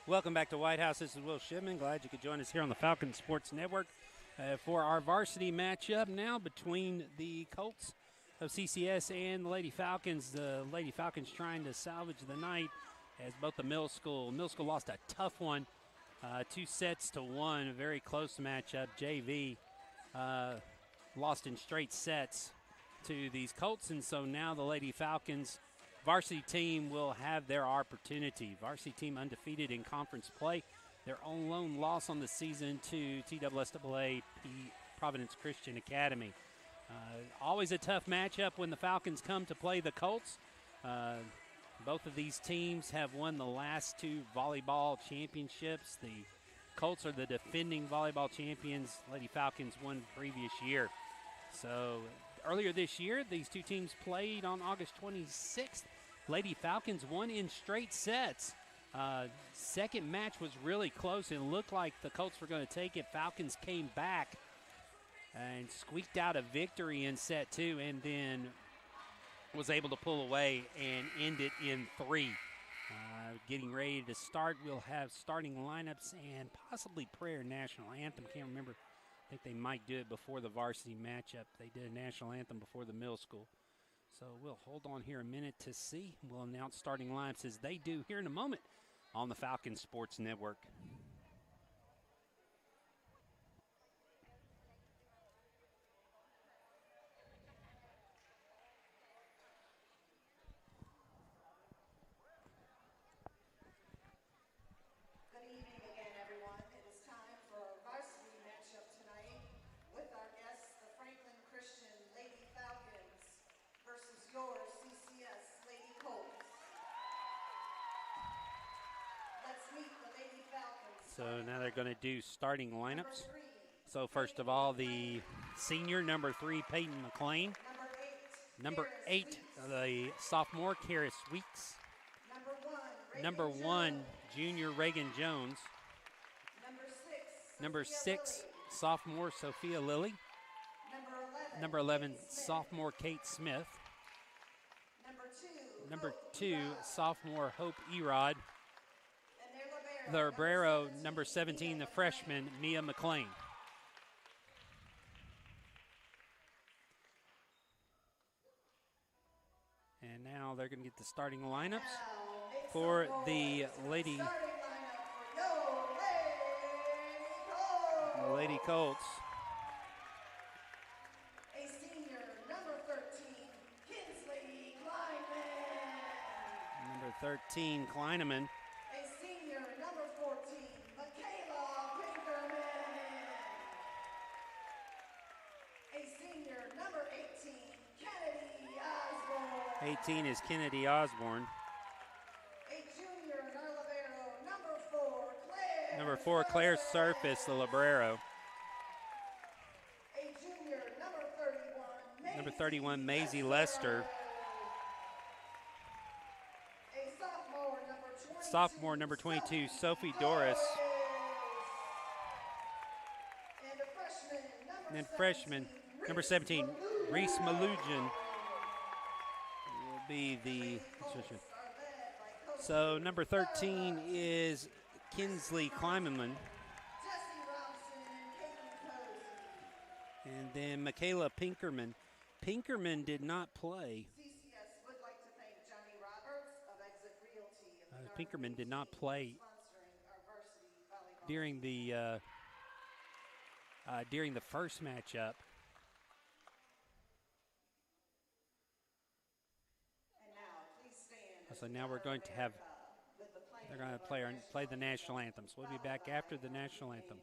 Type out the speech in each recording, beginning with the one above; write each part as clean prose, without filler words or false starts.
Welcome back to White House. This is Will Shipman. Glad you could join us here on the Falcon Sports Network for our varsity matchup now between the Colts of CCS and the Lady Falcons. The Lady Falcons trying to salvage the night as both the middle school lost a tough one, 2-1, a very close matchup. JV lost in straight sets to these Colts, and so now the Lady Falcons varsity team will have their opportunity. Varsity team undefeated in conference play. Their own lone loss on the season to TSSAA Providence Christian Academy. Always a tough matchup when the Falcons come to play the Colts. Both of these teams have won the last two volleyball championships. The Colts are the defending volleyball champions. Lady Falcons won previous year. So earlier this year, these two teams played on August 26th. Lady Falcons won in straight sets. Second match was really close and looked like the Colts were going to take it. Falcons came back and squeaked out a victory in set two, and then was able to pull away and end it in three. Getting ready to start, we'll have starting lineups and possibly prayer national anthem. Can't remember. I think they might do it before the varsity matchup. They did a national anthem before the middle school. So we'll hold on here a minute to see. We'll announce starting lineups as they do here in a moment on the Falcon Sports Network. So now they're going to do starting lineups. So first of all, the senior, number 3, Peyton McLean. Number 8, the sophomore, Karis Weeks. Number 1, junior, Reagan Jones. Number 6, sophomore, Sophia Lilly. Number 11, sophomore, Kate Smith. Number 2, sophomore, Hope Erod. The libero, number 17, the freshman, Mia McLean. And now they're going to get the starting lineups for the Lady Colts. A senior, number 13, Kinsley Kleinman. Number 13, Kleineman. Number 18 is Kennedy Osborne. A junior, our libero, number 4, Claire. Number 4, Claire Surface, the libero. A junior, number 31, Maisie Lester. A sophomore, number 22, Sophie Doris. And then freshman, number 17, Reese Malugin will be the. So number 13 is Kinsley Kleiman. And then Michaela Pinkerman. Pinkerman did not play. CCS would like to thank Johnny Roberts of Exit Realty. Pinkerman did not play during the first matchup. So now we're going to have, they're going to play the national anthem. So we'll be back after the national anthem.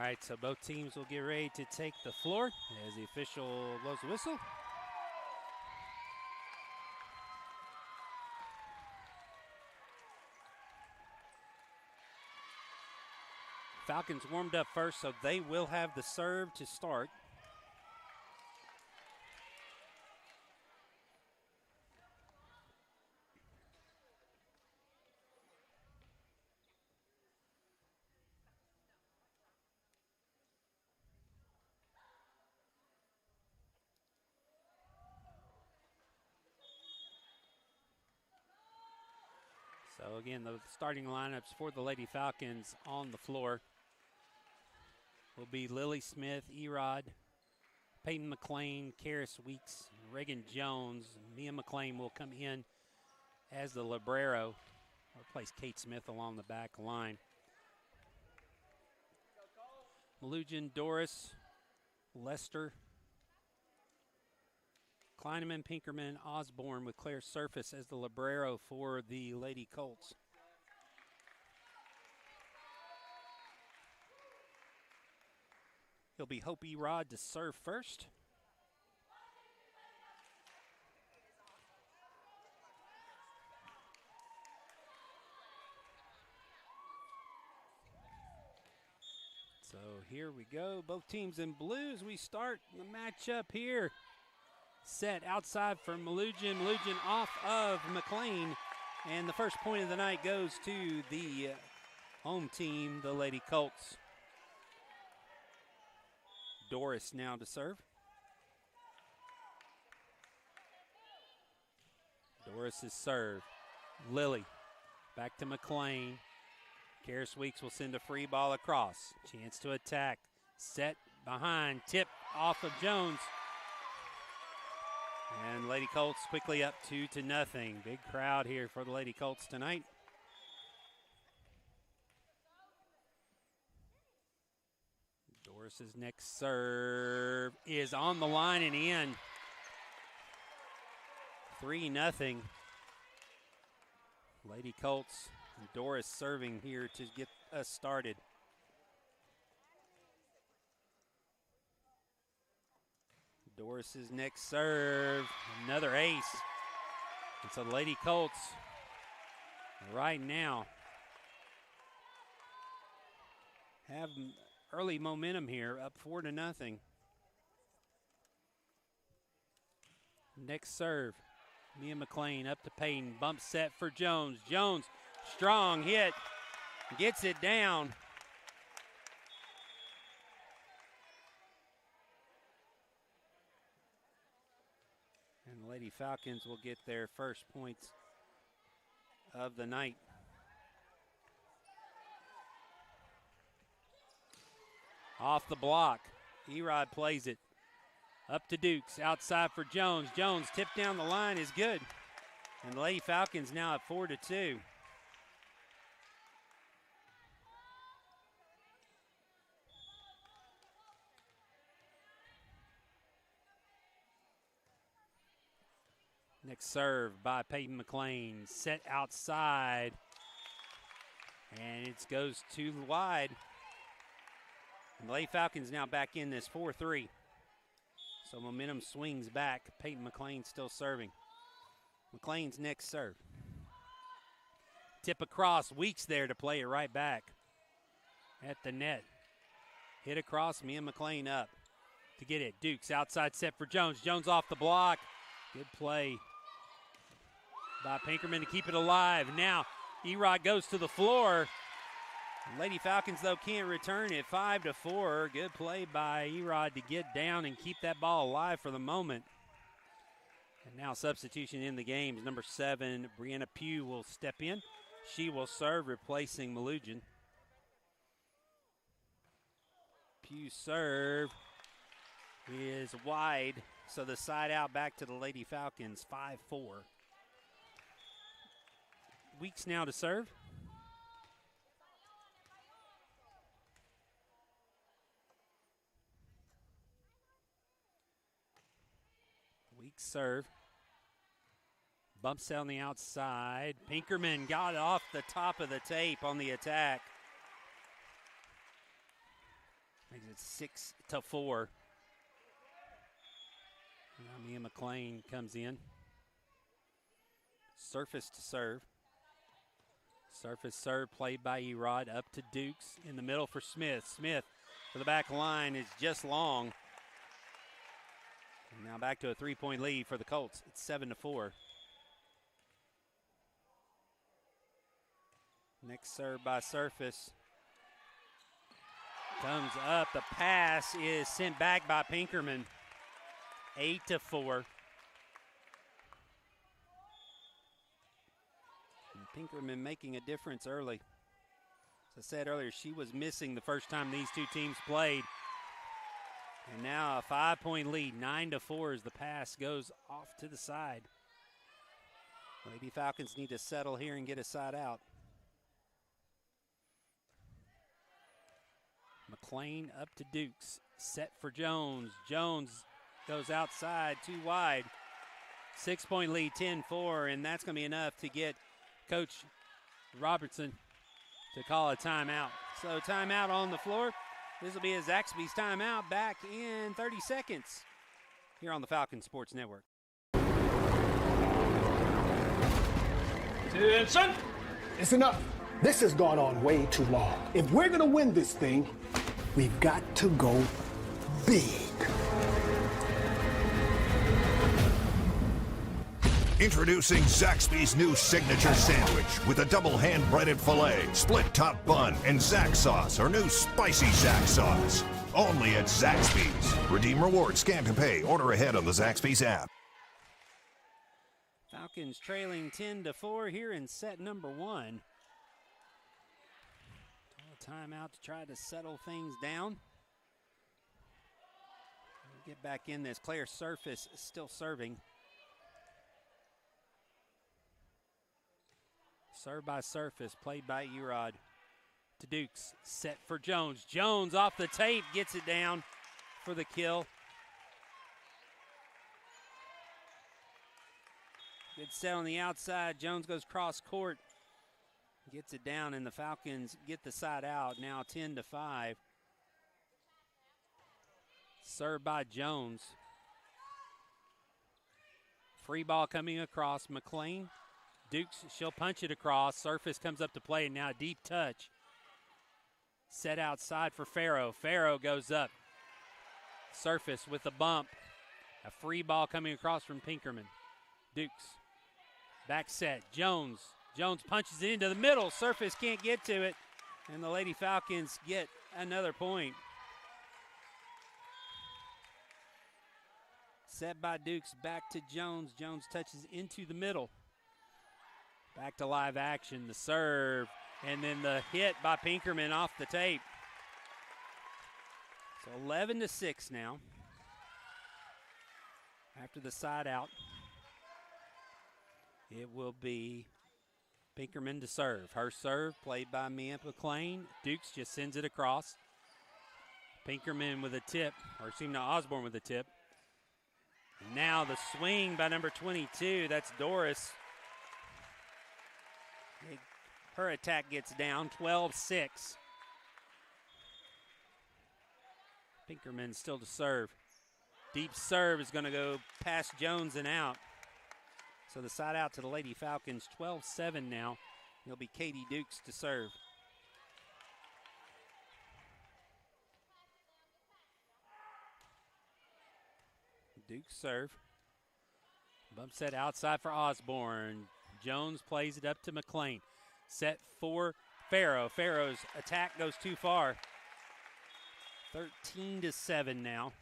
right, so both teams will get ready to take the floor as the official blows the whistle. Falcons warmed up first, so they will have the serve to start. So again, the starting lineups for the Lady Falcons on the floor will be Lily Smith, Erod, Peyton McLean, Karis Weeks, Reagan Jones. Mia McLean will come in as the libero, replace Kate Smith along the back line. Malugian, Doris, Lester, Kleineman, Pinkerman, Osborne with Claire Surface as the libero for the Lady Colts. It'll be Hope Erod to serve first. So here we go. Both teams in blue as we start the matchup here. Set outside for Malugian. Malugian off of McLean. And the first point of the night goes to the home team, the Lady Colts. Doris now to serve. Doris's serve. Lily back to McLean. Karis Weeks will send a free ball across. Chance to attack. Set behind. Tip off of Jones. And Lady Colts quickly up 2-0. Big crowd here for the Lady Colts tonight. Doris's next serve is on the line and in. 3-0. Lady Colts and Doris serving here to get us started. Doris's next serve, another ace. And so the Lady Colts right now have early momentum here, up 4-0. Next serve, Mia McLean up to Payton. Bump set for Jones. Jones, strong hit, gets it down. And the Lady Falcons will get their first points of the night. Off the block, Erod plays it. Up to Dukes, outside for Jones. Jones tipped down the line is good. And the Lady Falcons now at 4-2. Next serve by Peyton McLean, set outside. And it goes too wide. And the Lady Falcons now back in this 4-3. So momentum swings back. Peyton McLean still serving. McLean's next serve. Tip across, Weeks there to play it right back at the net. Hit across, Mia McLean up to get it. Dukes outside set for Jones. Jones off the block. Good play by Pinkerman to keep it alive. Now Erod goes to the floor. Lady Falcons, though, can't return it. 5-4. Good play by Erod to get down and keep that ball alive for the moment. And now substitution in the game. Number 7, Brianna Pugh will step in. She will serve, replacing Malugian. Pugh serve is wide, so the side out back to the Lady Falcons, 5-4. Weeks now to serve. Weeks serve. Bumps on the outside. Pinkerman got off the top of the tape on the attack. Makes it 6-4. Now Mia McLean comes in. Surface to serve. Surface serve played by Erod up to Dukes in the middle for Smith. Smith for the back line is just long. And now back to a 3-point lead for the Colts. It's 7-4. Next serve by Surface. Comes up. The pass is sent back by Pinkerman. 8-4. And Pinkerman making a difference early. As I said earlier, she was missing the first time these two teams played. And now a 5-point lead, 9-4 as the pass goes off to the side. Lady Falcons need to settle here and get a side out. McLean up to Dukes, set for Jones. Jones goes outside, too wide. 6-point lead, 10-4, and that's going to be enough to get Coach Robertson to call a timeout. So timeout on the floor. This will be a Zaxby's timeout back in 30 seconds here on the Falcon Sports Network. Attention! It's enough. This has gone on way too long. If we're going to win this thing, we've got to go big. Introducing Zaxby's new signature sandwich with a double hand-breaded filet, split top bun, and Zax sauce, or new spicy Zax sauce. Only at Zaxby's. Redeem rewards, scan to pay, order ahead on the Zaxby's app. Falcons trailing 10-4 here in set number 1. Timeout to try to settle things down. We'll get back in this. Claire Surface still serving. Served by Surface, played by Erod. To Dukes, set for Jones. Jones off the tape, gets it down for the kill. Good set on the outside. Jones goes cross court. Gets it down, and the Falcons get the side out. Now 10-5. Served by Jones. Free ball coming across. McLean. Dukes, she'll punch it across. Surface comes up to play, and now a deep touch. Set outside for Farrow. Farrow goes up. Surface with the bump. A free ball coming across from Pinkerman. Dukes. Back set. Jones. Jones punches it into the middle. Surface can't get to it. And the Lady Falcons get another point. Set by Dukes. Back to Jones. Jones touches into the middle. Back to live action. The serve. And then the hit by Pinkerman off the tape. So 11-6 now. After the side out, it will be Pinkerman to serve. Her serve played by Mia McLean. Dukes just sends it across. Pinkerman with a tip, or Osborne with a tip. And now the swing by number 22. That's Doris. Her attack gets down, 12-6. Pinkerman still to serve. Deep serve is going to go past Jones and out. So the side out to the Lady Falcons, 12-7 now. It'll be Katie Dukes to serve. Dukes serve. Bump set outside for Osborne. Jones plays it up to McLean. Set for Farrow. Farrow's attack goes too far. 13-7 now.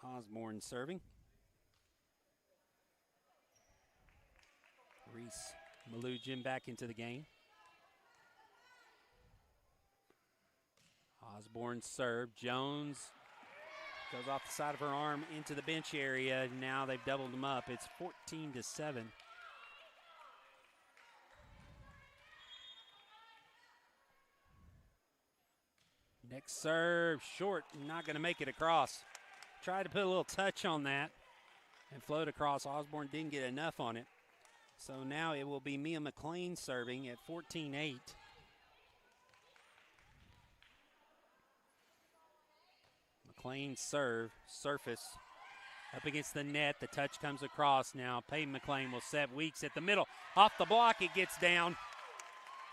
Osborne serving. Reese Malugin back into the game. Osborne serve. Jones goes off the side of her arm into the bench area. Now they've doubled them up. It's 14-7. Next serve, short, not going to make it across. Tried to put a little touch on that and float across. Osborne didn't get enough on it. So now it will be Mia McLean serving at 14-8. McLean surface up against the net. The touch comes across now. Peyton McLean will set Weeks at the middle. Off the block, it gets down.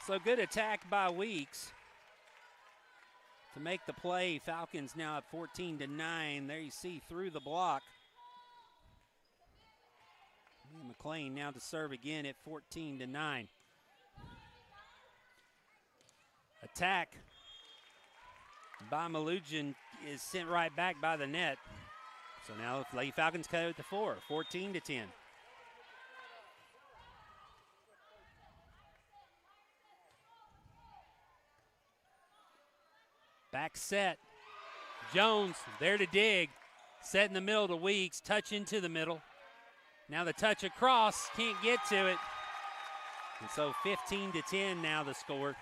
So good attack by Weeks to make the play. Falcons now at 14-9. There you see through the block. McLean now to serve again at 14-9. Attack by Malugin is sent right back by the net. So now the Lady Falcons cut it to 4, 14-10. Back set. Jones there to dig. Set in the middle to Weeks. Touch into the middle. Now the touch across. Can't get to it. And so 15-10 now the score.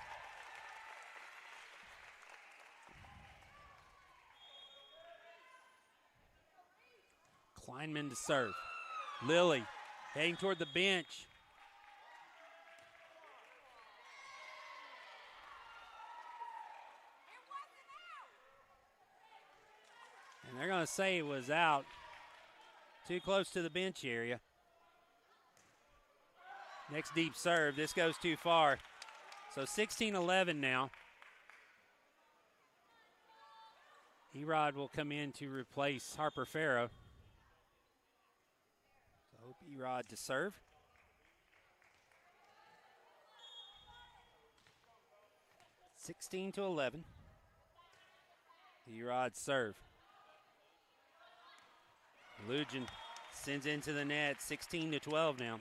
Kleinman to serve. Lilly heading toward the bench. And they're going to say it was out. Too close to the bench area. Next deep serve. This goes too far. So 16-11 now. Erod will come in to replace Harper Farrow. So Hope Erod to serve. (16-11). Erod serve. Lugin sends into the net. 16-12 now.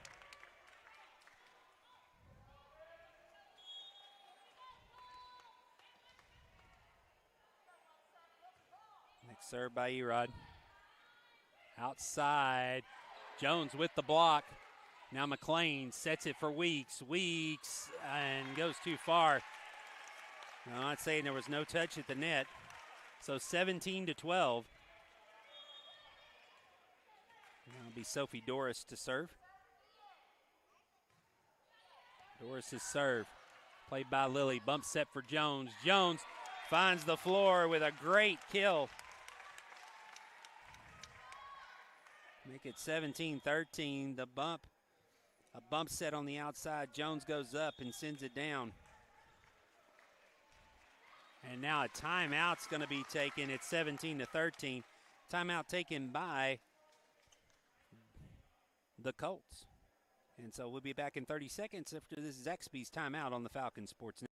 Next serve by Erod. Outside. Jones with the block. Now McLean sets it for Weeks. Weeks and goes too far. I'm not saying there was no touch at the net. So 17-12. That'll be Sophie Doris to serve. Doris's serve. Played by Lilly. Bump set for Jones. Jones finds the floor with a great kill. Make it 17-13. The bump. A bump set on the outside. Jones goes up and sends it down. And now a timeout's going to be taken at 17-13. Timeout taken by the Colts. And so we'll be back in 30 seconds after this Zaxby's timeout on the Falcon Sports Network.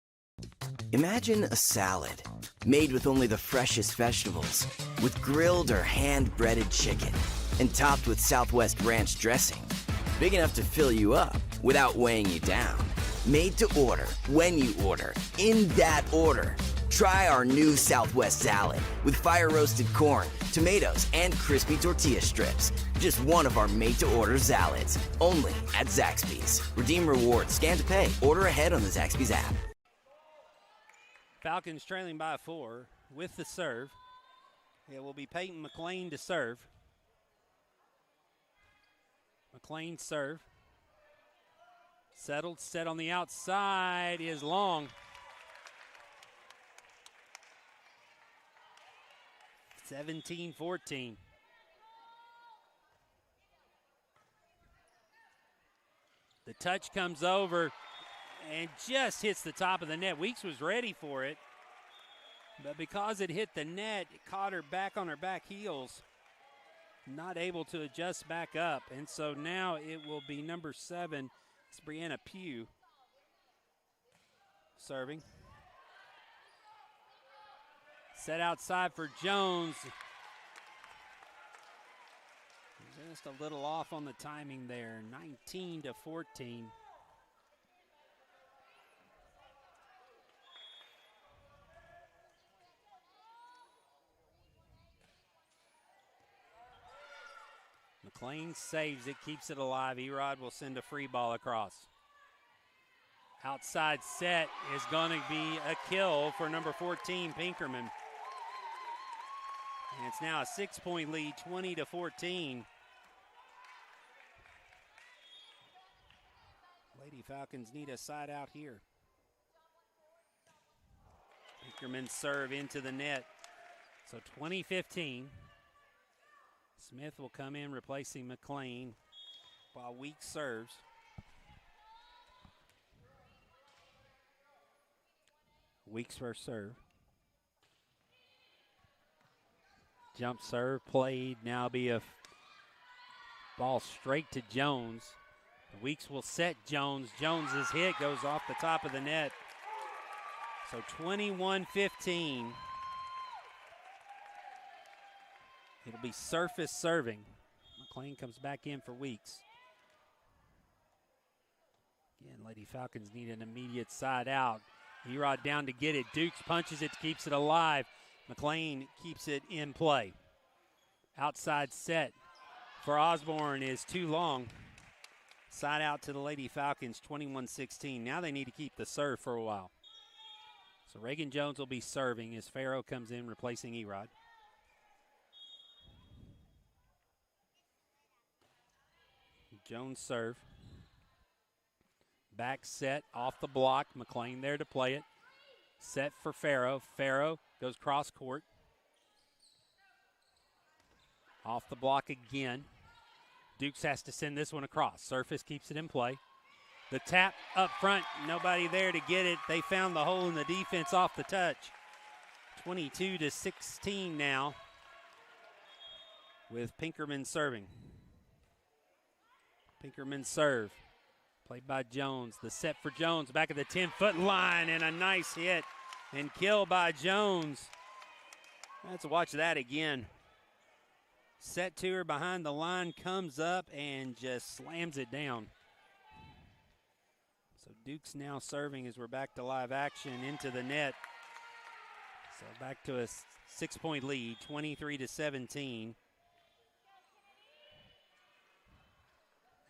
Imagine a salad made with only the freshest vegetables, with grilled or hand-breaded chicken, and topped with Southwest Ranch dressing. Big enough to fill you up without weighing you down. Made to order, when you order, in that order. Try our new Southwest salad with fire-roasted corn, tomatoes, and crispy tortilla strips. Just one of our made-to-order salads. Only at Zaxby's. Redeem rewards. Scan to pay. Order ahead on the Zaxby's app. Falcons trailing by 4 with the serve. It will be Peyton McLean to serve. McLean serve. Settled, set on the outside is long. 17-14. The touch comes over and just hits the top of the net. Weeks was ready for it, but because it hit the net, it caught her back on her back heels, not able to adjust back up. And so now it will be number 7, it's Brianna Pugh serving. Set outside for Jones. Just a little off on the timing there. 19-14. McLean saves it, keeps it alive. Erod will send a free ball across. Outside set is going to be a kill for number 14, Pinkerman. And it's now a 6-point lead, 20-14. Lady Falcons need a side out here. Pinkerman serve into the net. So 20-15. Smith will come in replacing McLean while Weeks serves. Weeks first serve. Jump serve played. Now be a ball straight to Jones. Weeks will set Jones. Jones's hit goes off the top of the net. So 21-15. It'll be Surface serving. McLean comes back in for Weeks. Again, Lady Falcons need an immediate side out. Erod down to get it. Dukes punches it, keeps it alive. McLean keeps it in play. Outside set for Osborne is too long. Side out to the Lady Falcons, 21-16. Now they need to keep the serve for a while. So Reagan Jones will be serving as Farrow comes in replacing Erod. Jones serve. Back set off the block. McLean there to play it. Set for Farrow. Farrow goes cross court. Off the block again. Dukes has to send this one across. Surface keeps it in play. The tap up front, nobody there to get it. They found the hole in the defense off the touch. 22-16 now with Pinkerman serving. Pinkerman serve. Played by Jones. The set for Jones back at the 10-foot line, and a nice hit and kill by Jones. Let's watch that again. Set to her behind the line, comes up and just slams it down. So Duke's now serving as we're back to live action into the net. So back to a 6-point lead, 23-17.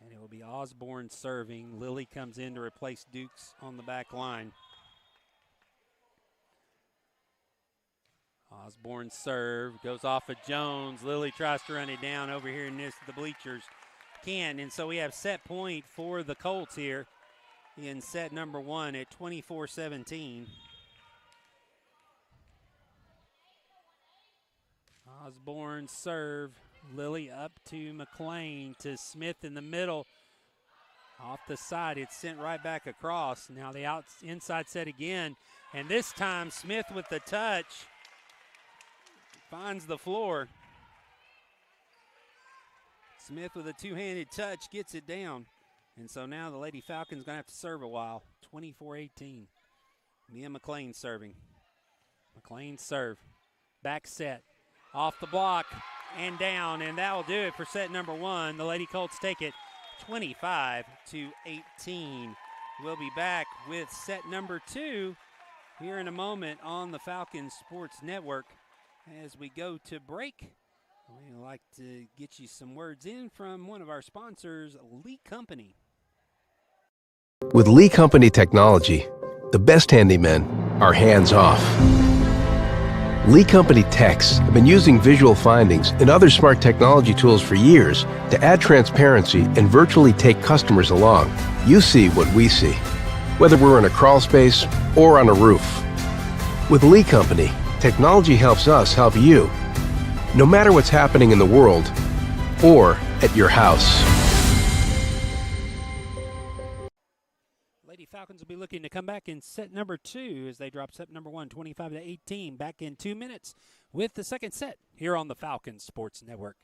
And it will be Osborne serving. Lilly comes in to replace Dukes on the back line. Osborne serve, goes off of Jones. Lilly tries to run it down over here in the bleachers. Can't, and so we have set point for the Colts here in set number one at 24-17. Osborne serve. Lilly up to McLean, to Smith in the middle. Off the side, it's sent right back across. Now the inside set again, and this time Smith with the touch. Finds the floor. Smith with a two-handed touch gets it down. And so now the Lady Falcons going to have to serve a while. 24-18. Mia McLean serving. McLean serve. Back set. Off the block and down. And that will do it for set number one. The Lady Colts take it 25-18. We'll be back with set number two here in a moment on the Falcons Sports Network. As we go to break, we'd like to get you some words in from one of our sponsors, Lee Company. With Lee Company technology, the best handymen are hands-off. Lee Company techs have been using visual findings and other smart technology tools for years to add transparency and virtually take customers along. You see what we see, whether we're in a crawl space or on a roof. With Lee Company, technology helps us help you, no matter what's happening in the world or at your house. Lady Falcons will be looking to come back in set number two as they drop set number one, 25-18. Back in 2 minutes with the second set here on the Falcons Sports Network.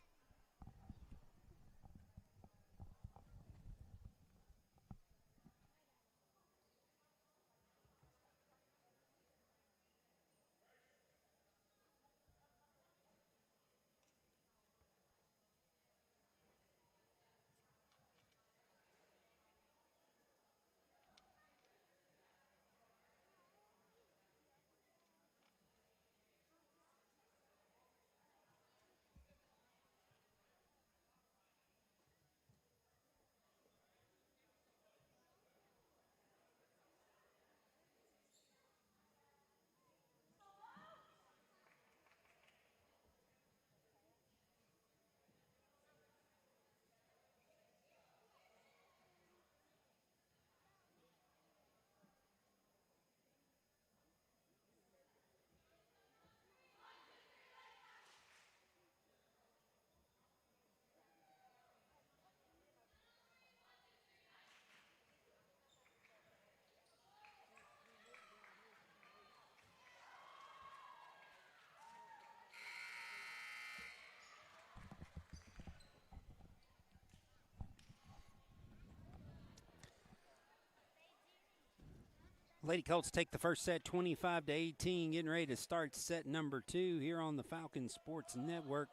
Lady Colts take the first set 25-18, getting ready to start set number 2 here on the Falcon Sports Network.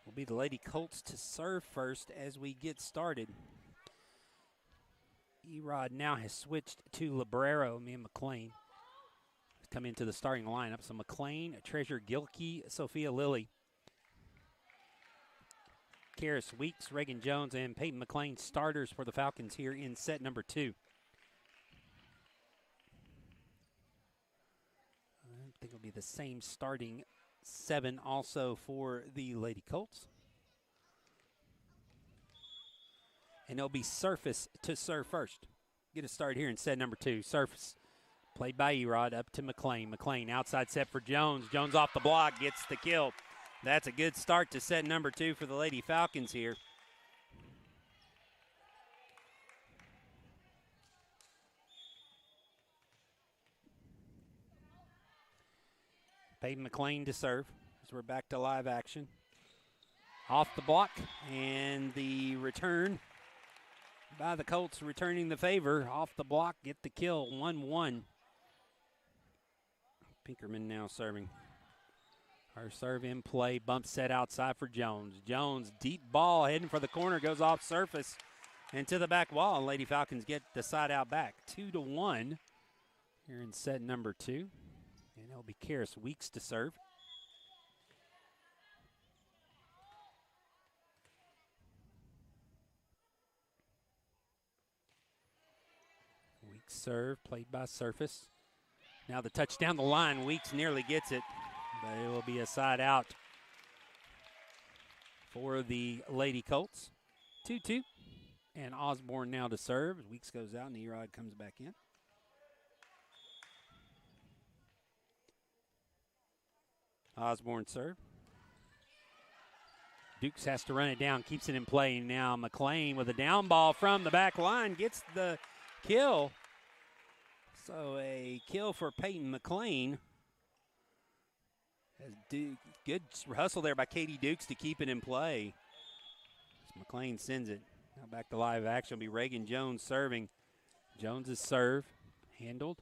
Will be the Lady Colts to serve first as we get started. Erod now has switched to Librero, and McLean. Come into the starting lineup. So McLean, Treasure Gilkey, Sophia Lilly, Karis Weeks, Reagan Jones, and Peyton McLean starters for the Falcons here in set number 2. I think it'll be the same starting 7 also for the Lady Colts. And it'll be Surface to serve first. Get a start here in set number 2. Surface played by Erod up to McLean. McLean outside set for Jones. Jones off the block, gets the kill. That's a good start to set number 2 for the Lady Falcons here. Peyton McLean to serve as we're back to live action. Off the block, and the return by the Colts, returning the favor. Off the block, get the kill, 1-1. Pinkerman now serving. Her serve in play, bump set outside for Jones. Jones, deep ball heading for the corner, goes off Surface and to the back wall. And Lady Falcons get the side out back, 2-1 here in set number 2. And it'll be Karis Weeks to serve. Weeks serve, played by Surface. Now the touch down the line, Weeks nearly gets it, but it will be a side out for the Lady Colts. 2-2, and Osborne now to serve. Weeks goes out and Erod comes back in. Osborne serve. Dukes has to run it down, keeps it in play. Now McLean with a down ball from the back line gets the kill. So a kill for Peyton McLean. Good hustle there by Katie Dukes to keep it in play. As McLean sends it. Now back to live action will be Reagan Jones serving. Jones's serve handled.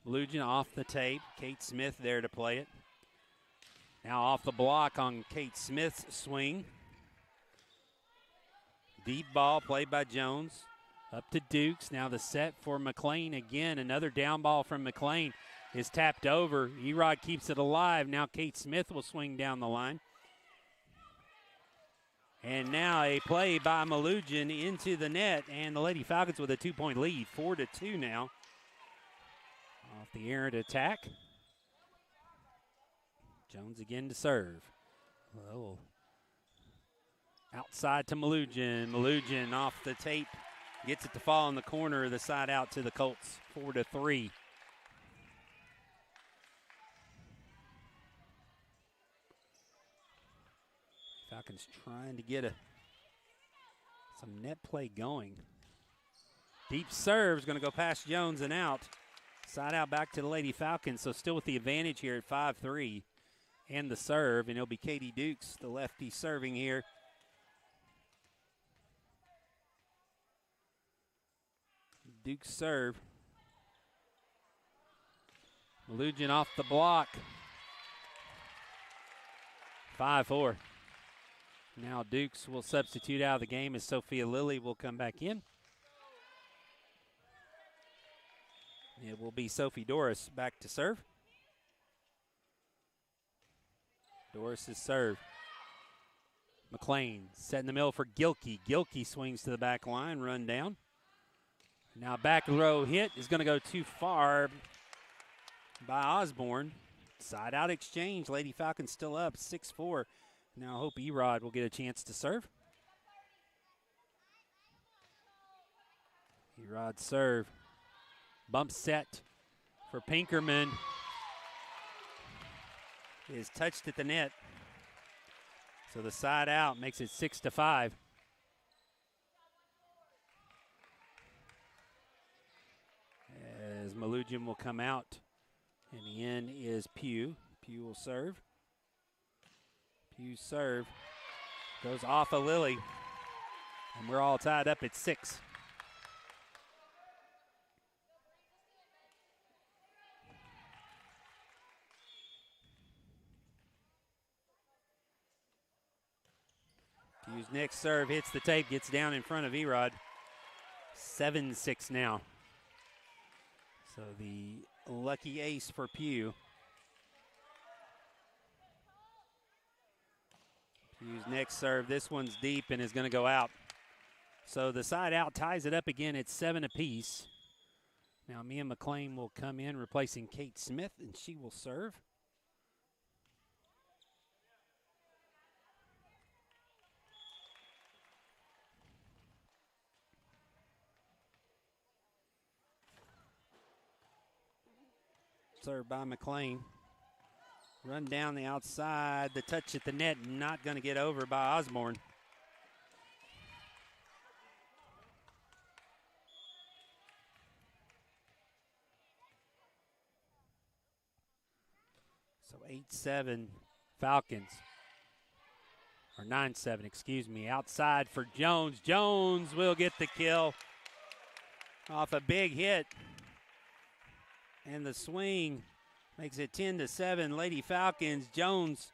Lujan off the tape. Kate Smith there to play it. Now off the block on Kate Smith's swing. Deep ball played by Jones. Up to Dukes. Now the set for McLean again. Another down ball from McLean is tapped over. Erod keeps it alive. Now Kate Smith will swing down the line. And now a play by Malujan into the net. And the Lady Falcons with a 2-point lead. 4-2 now. Off the errant attack. Jones again to serve. Well, outside to Malujan. Malujan off the tape. Gets it to fall in the corner of the side out to the Colts. 4-3. Falcons trying to get some net play going. Deep serve's going to go past Jones and out. Side out back to the Lady Falcons, so still with the advantage here at 5-3. And the serve, and it'll be Katie Dukes, the lefty, serving here. Dukes serve. Malujan off the block. 5-4. Now Dukes will substitute out of the game as Sophia Lilly will come back in. It will be Sophie Doris back to serve. Doris' serve. McLean set in the middle for Gilkey. Gilkey swings to the back line, run down. Now back row hit is going to go too far by Osborne. Side out exchange. Lady Falcons still up 6-4. Now I hope Erod will get a chance to serve. Erod serve. Bump set for Pinkerman. Is touched at the net. So the side out makes it 6-5. As Malujan will come out. And the in is Pugh. Pugh will serve. Pugh's serve goes off of Lilly. And we're all tied up at 6. Whose next serve hits the tape, gets down in front of Erod. 7-6 now. So the lucky ace for Pugh. Pugh's next serve, this one's deep and is going to go out. So the side out ties it up again at 7 apiece. Now Mia McLean will come in replacing Kate Smith, and she will serve. Served by McLean. Run down the outside. The touch at the net, not going to get over by Osborne. So 8-7 Falcons. Or 9-7, excuse me. Outside for Jones. Jones will get the kill off a big hit. And the swing makes it 10-7. Lady Falcons. Jones,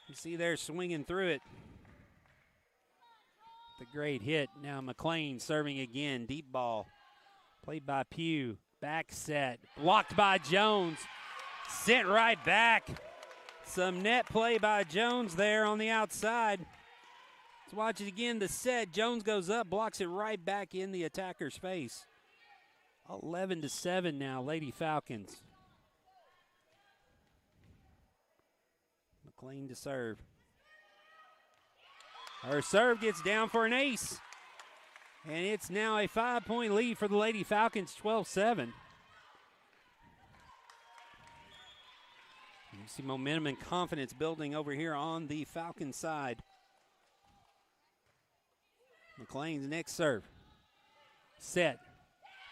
you see there swinging through it. The great hit. Now McLean serving again. Deep ball. Played by Pugh. Back set. Blocked by Jones. Sent right back. Some net play by Jones there on the outside. Let's watch it again. The set. Jones goes up, blocks it right back in the attacker's face. 11-7 now, Lady Falcons. McLean to serve. Her serve gets down for an ace. And it's now a 5-point lead for the Lady Falcons, 12-7. You see momentum and confidence building over here on the Falcon side. McLean's next serve. Set.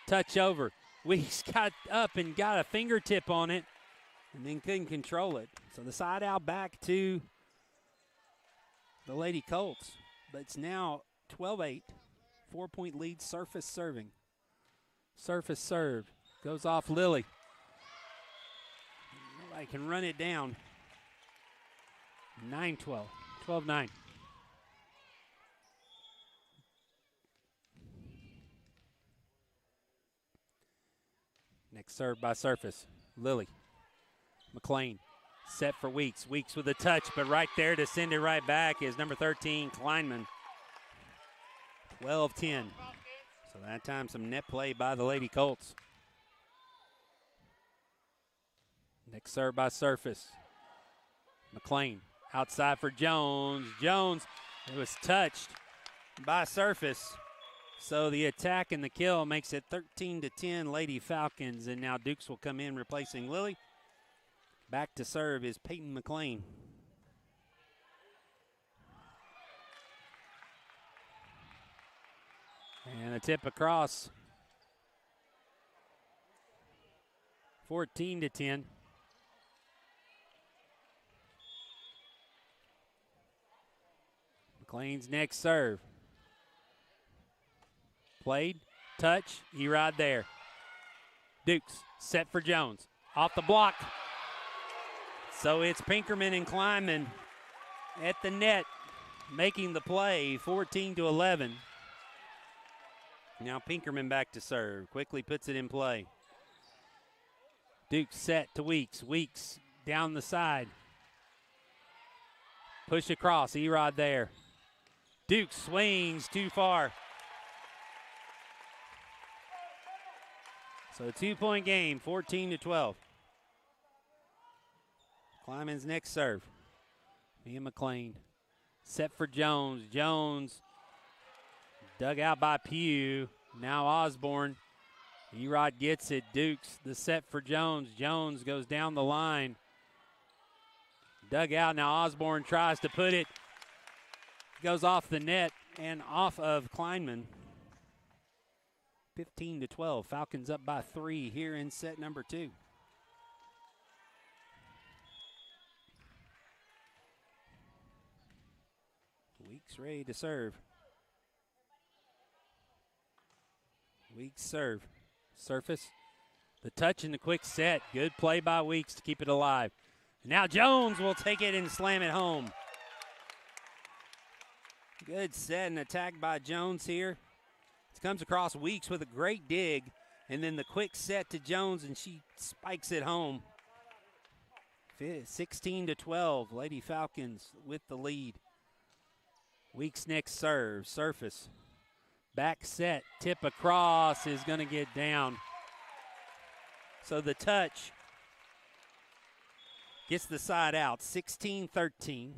Touch over. Weeks got up and got a fingertip on it and then couldn't control it. So the side out back to the Lady Colts. But it's now 12-8. 4-point lead, Surface serving. Surface serve. Goes off Lily. Nobody can run it down. 9-12. 12-9. Next serve by Surface. Lily. McLean. Set for Weeks. Weeks with a touch, but right there to send it right back is number 13, Kleinman. 12-10. So that time some net play by the Lady Colts. Next serve by Surface. McLean. Outside for Jones. Jones, it was touched by Surface. So the attack and the kill makes it 13-10 Lady Falcons. And now Dukes will come in replacing Lily. Back to serve is Peyton McLean. And a tip across. 14-10. McLean's next serve. Played, touch, Erod there. Dukes set for Jones. Off the block. So it's Pinkerman and Kleinman at the net making the play, 14-11. Now Pinkerman back to serve. Quickly puts it in play. Dukes set to Weeks. Weeks down the side. Push across, Erod there. Dukes swings too far. So a 2-point game, 14-12. Kleinman's next serve. Mia McLean. Set for Jones. Jones dug out by Pugh. Now Osborne. Erod gets it. Dukes the set for Jones. Jones goes down the line. Dug out. Now Osborne tries to put it. Goes off the net and off of Kleinman. 15-12. Falcons up by 3 here in set number 2. Weeks ready to serve. Weeks serve. Surface. The touch and the quick set. Good play by Weeks to keep it alive. Now Jones will take it and slam it home. Good set and attack by Jones here. It comes across Weeks with a great dig, and then the quick set to Jones, and she spikes it home. 16-12, Lady Falcons with the lead. Weeks next serve, surface. Back set, tip across is going to get down. So the touch gets the side out, 16-13.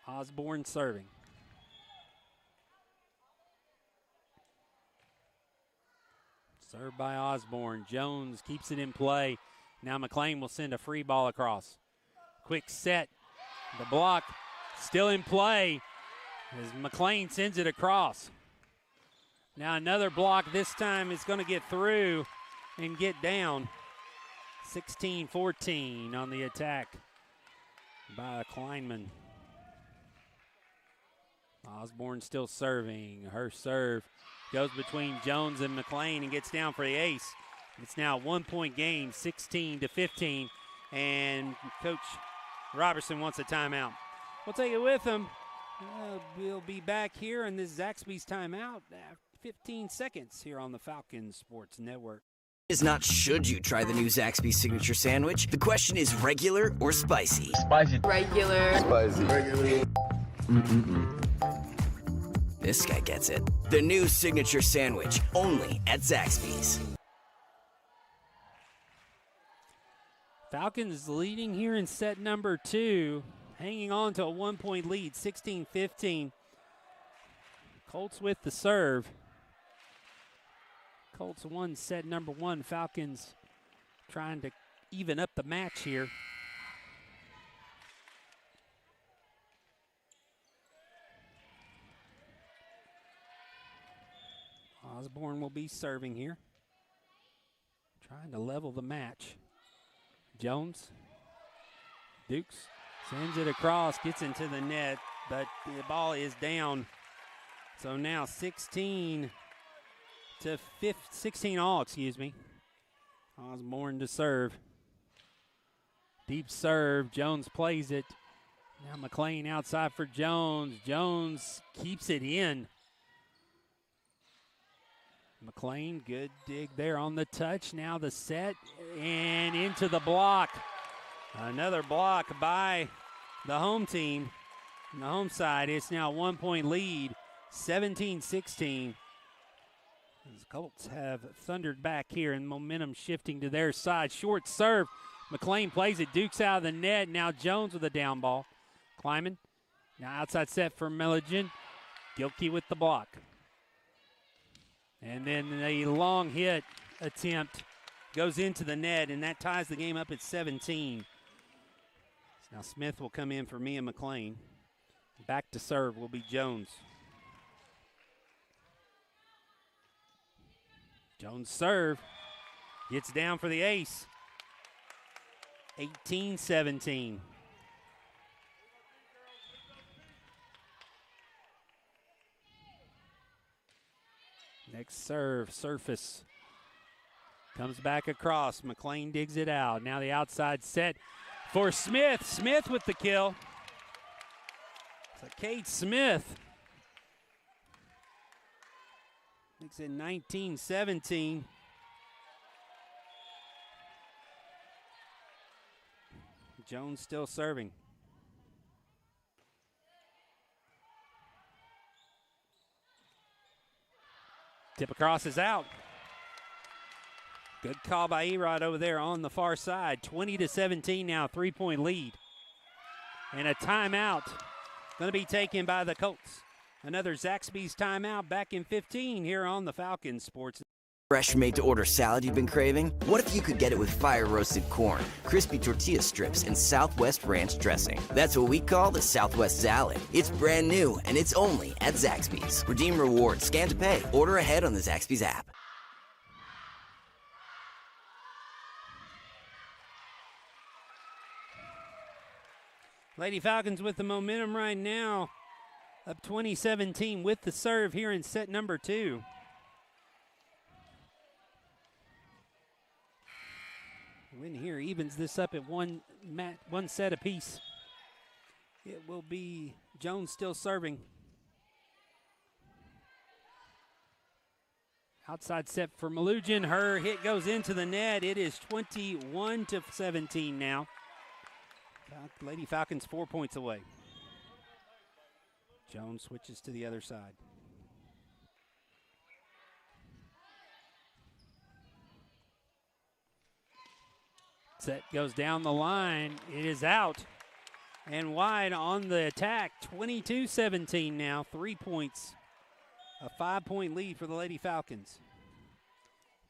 Osborne serving. Served by Osborne. Jones keeps it in play. Now McLean will send a free ball across. Quick set. The block still in play as McLean sends it across. Now another block. This time is going to get through and get down. 16-14 on the attack by Kleinman. Osborne still serving. Her serve goes between Jones and McLean and gets down for the ace. It's now a 1-point game, 16-15, and Coach Robertson wants a timeout. We'll take it with him. We'll be back here in this Zaxby's timeout. 15 seconds here on the Falcons Sports Network. Is not should you try the new Zaxby's signature sandwich. The question is regular or spicy? Spicy. Regular. Spicy. Regular. This guy gets it. The new signature sandwich, only at Zaxby's. Falcons leading here in set number 2, hanging on to a 1-point lead, 16-15. Colts with the serve. Colts won set number 1. Falcons trying to even up the match here. Osborne will be serving here. Trying to level the match. Jones. Dukes sends it across, gets into the net, but the ball is down. So now 16 all, Osborne to serve. Deep serve, Jones plays it. Now McLean outside for Jones. Jones keeps it in. McLean, good dig there on the touch. Now the set and into the block. Another block by the home team. On the home side, it's now a 1-point lead, 17-16. The Colts have thundered back here and momentum shifting to their side. Short serve. McLean plays it. Dukes out of the net. Now Jones with a down ball. Kleiman. Now outside set for Milligan. Gilkey with the block. And then a long hit attempt goes into the net, and that ties the game up at 17. Now Smith will come in for Mia McLean. Back to serve will be Jones. Jones serve. Gets down for the ace. 18-17. Next serve, surface. Comes back across. McLean digs it out. Now the outside set for Smith. Smith with the kill. So Kate Smith makes it 19-17. Jones still serving. Tip across is out. Good call by Erod over there on the far side. 20-17 now, 3-point lead. And a timeout going to be taken by the Colts. Another Zaxby's timeout back in 15 here on the Falcons Sports. Fresh made-to-order salad you've been craving? What if you could get it with fire-roasted corn, crispy tortilla strips, and Southwest ranch dressing? That's what we call the Southwest Salad. It's brand new, and it's only at Zaxby's. Redeem rewards, scan to pay, order ahead on the Zaxby's app. Lady Falcons with the momentum right now, up 20-17 with the serve here in set number 2. Win here evens this up at one set apiece. It will be Jones still serving. Outside set for Malugin. Her hit goes into the net. It is 21-17 now. Lady Falcons 4 points away. Jones switches to the other side. Set goes down the line. It is out and wide on the attack. 22-17 now. 3 points. A 5-point lead for the Lady Falcons.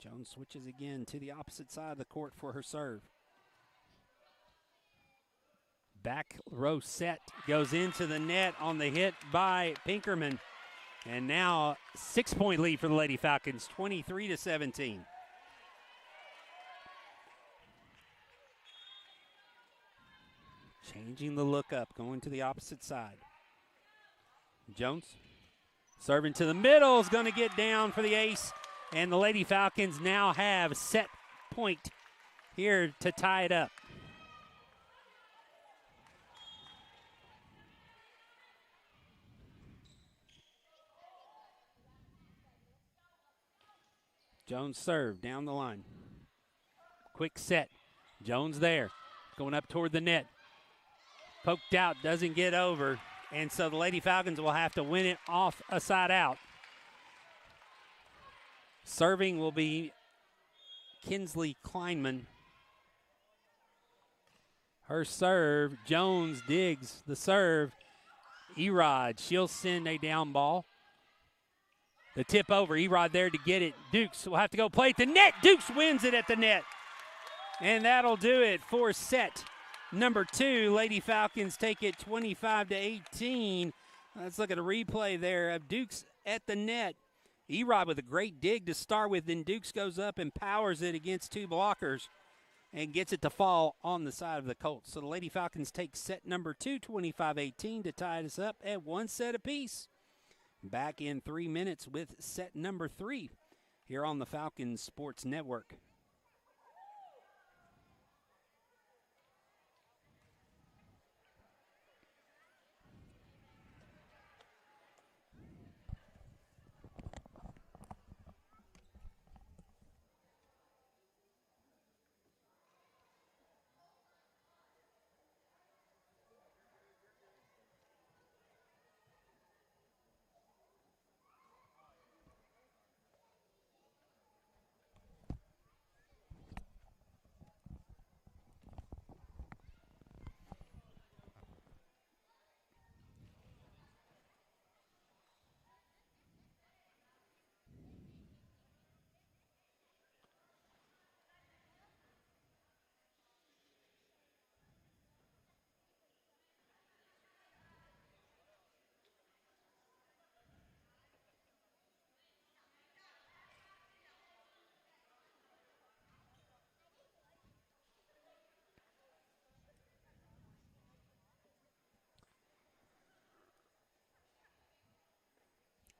Jones switches again to the opposite side of the court for her serve. Back row set goes into the net on the hit by Pinkerman. And now 6-point lead for the Lady Falcons, 23-17. Changing the look up, going to the opposite side. Jones serving to the middle, is going to get down for the ace. And the Lady Falcons now have set point here to tie it up. Jones serve down the line. Quick set. Jones there. Going up toward the net. Poked out, doesn't get over. And so the Lady Falcons will have to win it off a side out. Serving will be Kinsley Kleinman. Her serve. Jones digs the serve. Erod, she'll send a down ball. The tip over, Erod there to get it. Dukes will have to go play at the net. Dukes wins it at the net. And that'll do it for set number 2. Lady Falcons take it 25-18. Let's look at a replay there of Dukes at the net. Erod with a great dig to start with. Then Dukes goes up and powers it against 2 blockers and gets it to fall on the side of the Colts. So the Lady Falcons take set number 2, 25-18, to tie us up at 1 set apiece. Back in 3 minutes with set number 3 here on the Falcons Sports Network.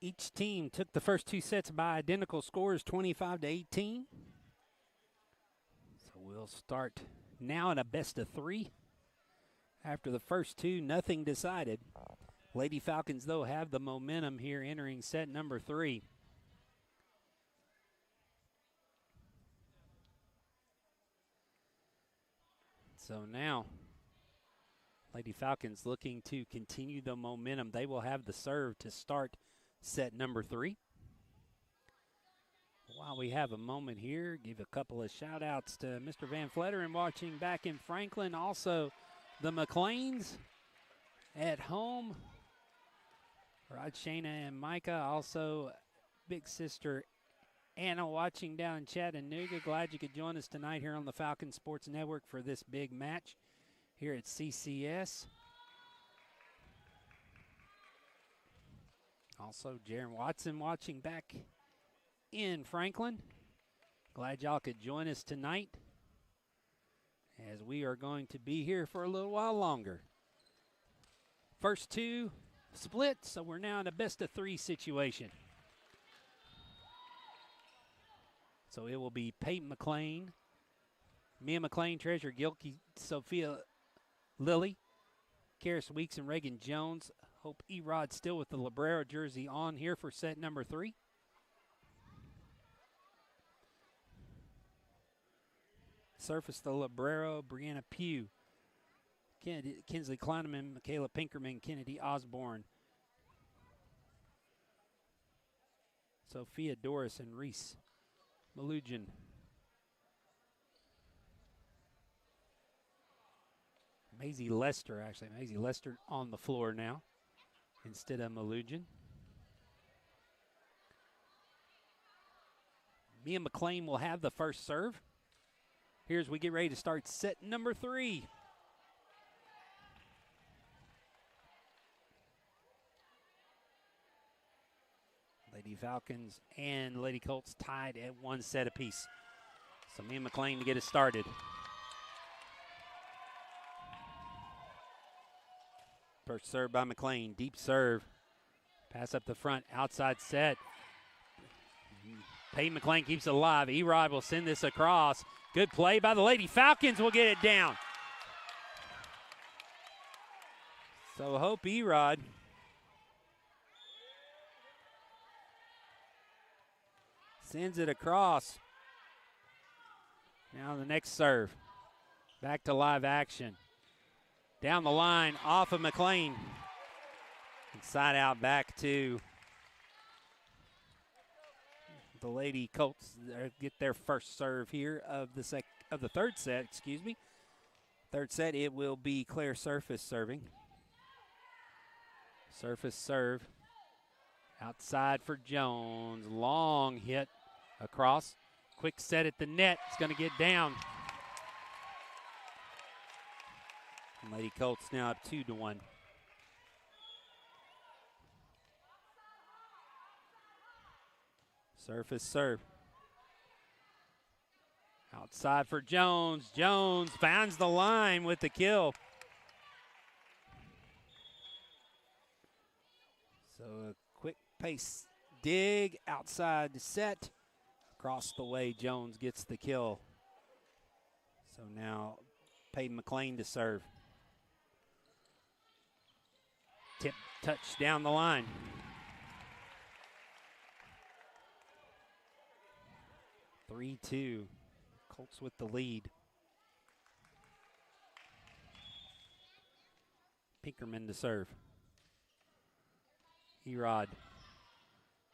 Each team took the first 2 sets by identical scores, 25-18. So we'll start now in a best of 3. After the first 2, nothing decided. Lady Falcons, though, have the momentum here entering set number 3. So now, Lady Falcons looking to continue the momentum. They will have the serve to start set number 3. While we have a moment here, give a couple of shout outs to Mr. Van Fletteren watching back in Franklin. Also the McLeans at home. Rod, Shayna, and Micah. Also big sister Anna watching down in Chattanooga. Glad you could join us tonight here on the Falcon Sports Network for this big match here at CCS. Also, Jaron Watson watching back in Franklin. Glad y'all could join us tonight, as we are going to be here for a little while longer. First 2 split, so we're now in a best of 3 situation. So it will be Peyton McLean, Mia McLean, Treasure Gilkey, Sophia Lilly, Karis Weeks, and Reagan Jones. Hope Erod still with the Librero jersey on here for set number 3. Surface the Librero, Brianna Pugh, Kinsley Kleineman, Michaela Pinkerman, Kennedy Osborne, Sophia Doris, and Reese Malugin. Maisie Lester, actually. Maisie Lester on the floor now instead of Malugin. Mia McLean will have the first serve. Here's we get ready to start set number 3. Lady Falcons and Lady Colts tied at 1 set apiece. So Mia McLean to get it started. First serve by McLean, deep serve. Pass up the front, outside set. Peyton McLean keeps it alive. Erod will send this across. Good play by the Lady Falcons, will get it down. So Hope Erod sends it across. Now the next serve. Back to live action. Down the line, off of McLean. Inside out back to the Lady Colts. Get their first serve here of the third set, excuse me. Third set, it will be Claire Surface serving. Surface serve. Outside for Jones. Long hit across. Quick set at the net. It's going to get down. Lady Colts now up 2-1. Surface serve. Outside for Jones. Jones finds the line with the kill. So a quick pace dig outside the set. Across the way, Jones gets the kill. So now Peyton McLean to serve. Tip touch down the line. Three, 3-2. Colts with the lead. Pinkerman to serve. Erod.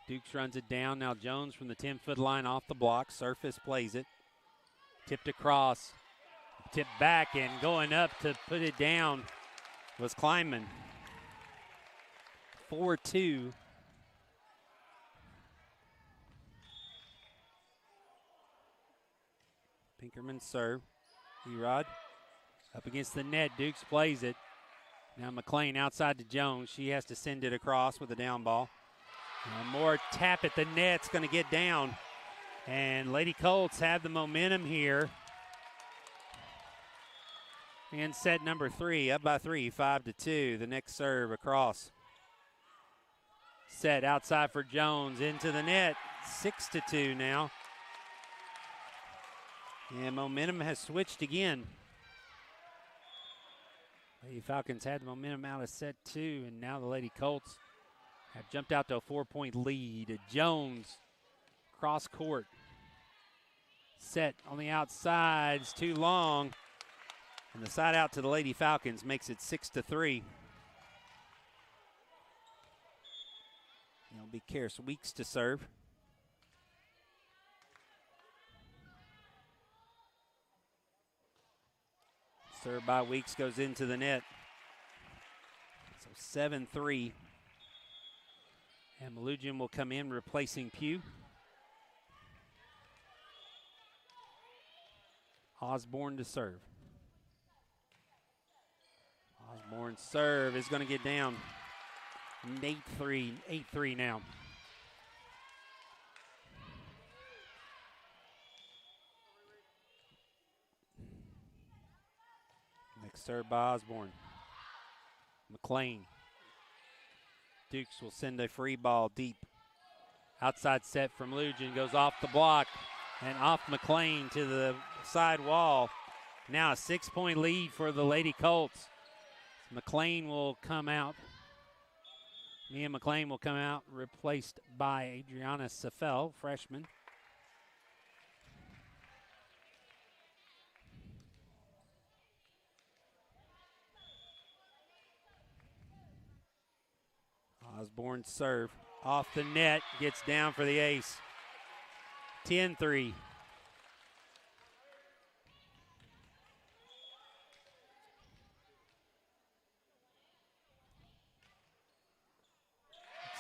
Dukes runs it down. Now Jones from the 10-foot line off the block. Surface plays it. Tipped across. Tipped back and going up to put it down was Kleinman. 4-2. Pinkerman serve. Erod up against the net. Dukes plays it. Now McLean outside to Jones. She has to send it across with a down ball. More tap at the net's going to get down. And Lady Colts have the momentum here. In set number 3, up by 3, 5-2. The next serve across. Set outside for Jones, into the net, 6-2 now. And momentum has switched again. Lady Falcons had the momentum out of set 2, and now the Lady Colts have jumped out to a 4-point lead. Jones, cross court. Set on the outside, it's too long. And the side out to the Lady Falcons makes it 6-3. It'll be Karis Weeks to serve. Serve by Weeks goes into the net. So 7-3. And Malugin will come in replacing Pugh. Osborne to serve. Osborne's serve is going to get down. 8-3 now. Next serve by Osborne. McLean. Dukes will send a free ball deep. Outside set from Malugin, goes off the block and off McLean to the side wall. Now a 6-point lead for the Lady Colts. McLean will come out. Mia McLean will come out, replaced by Adriana Safel, freshman. Osborne's serve off the net, gets down for the ace. 10-3.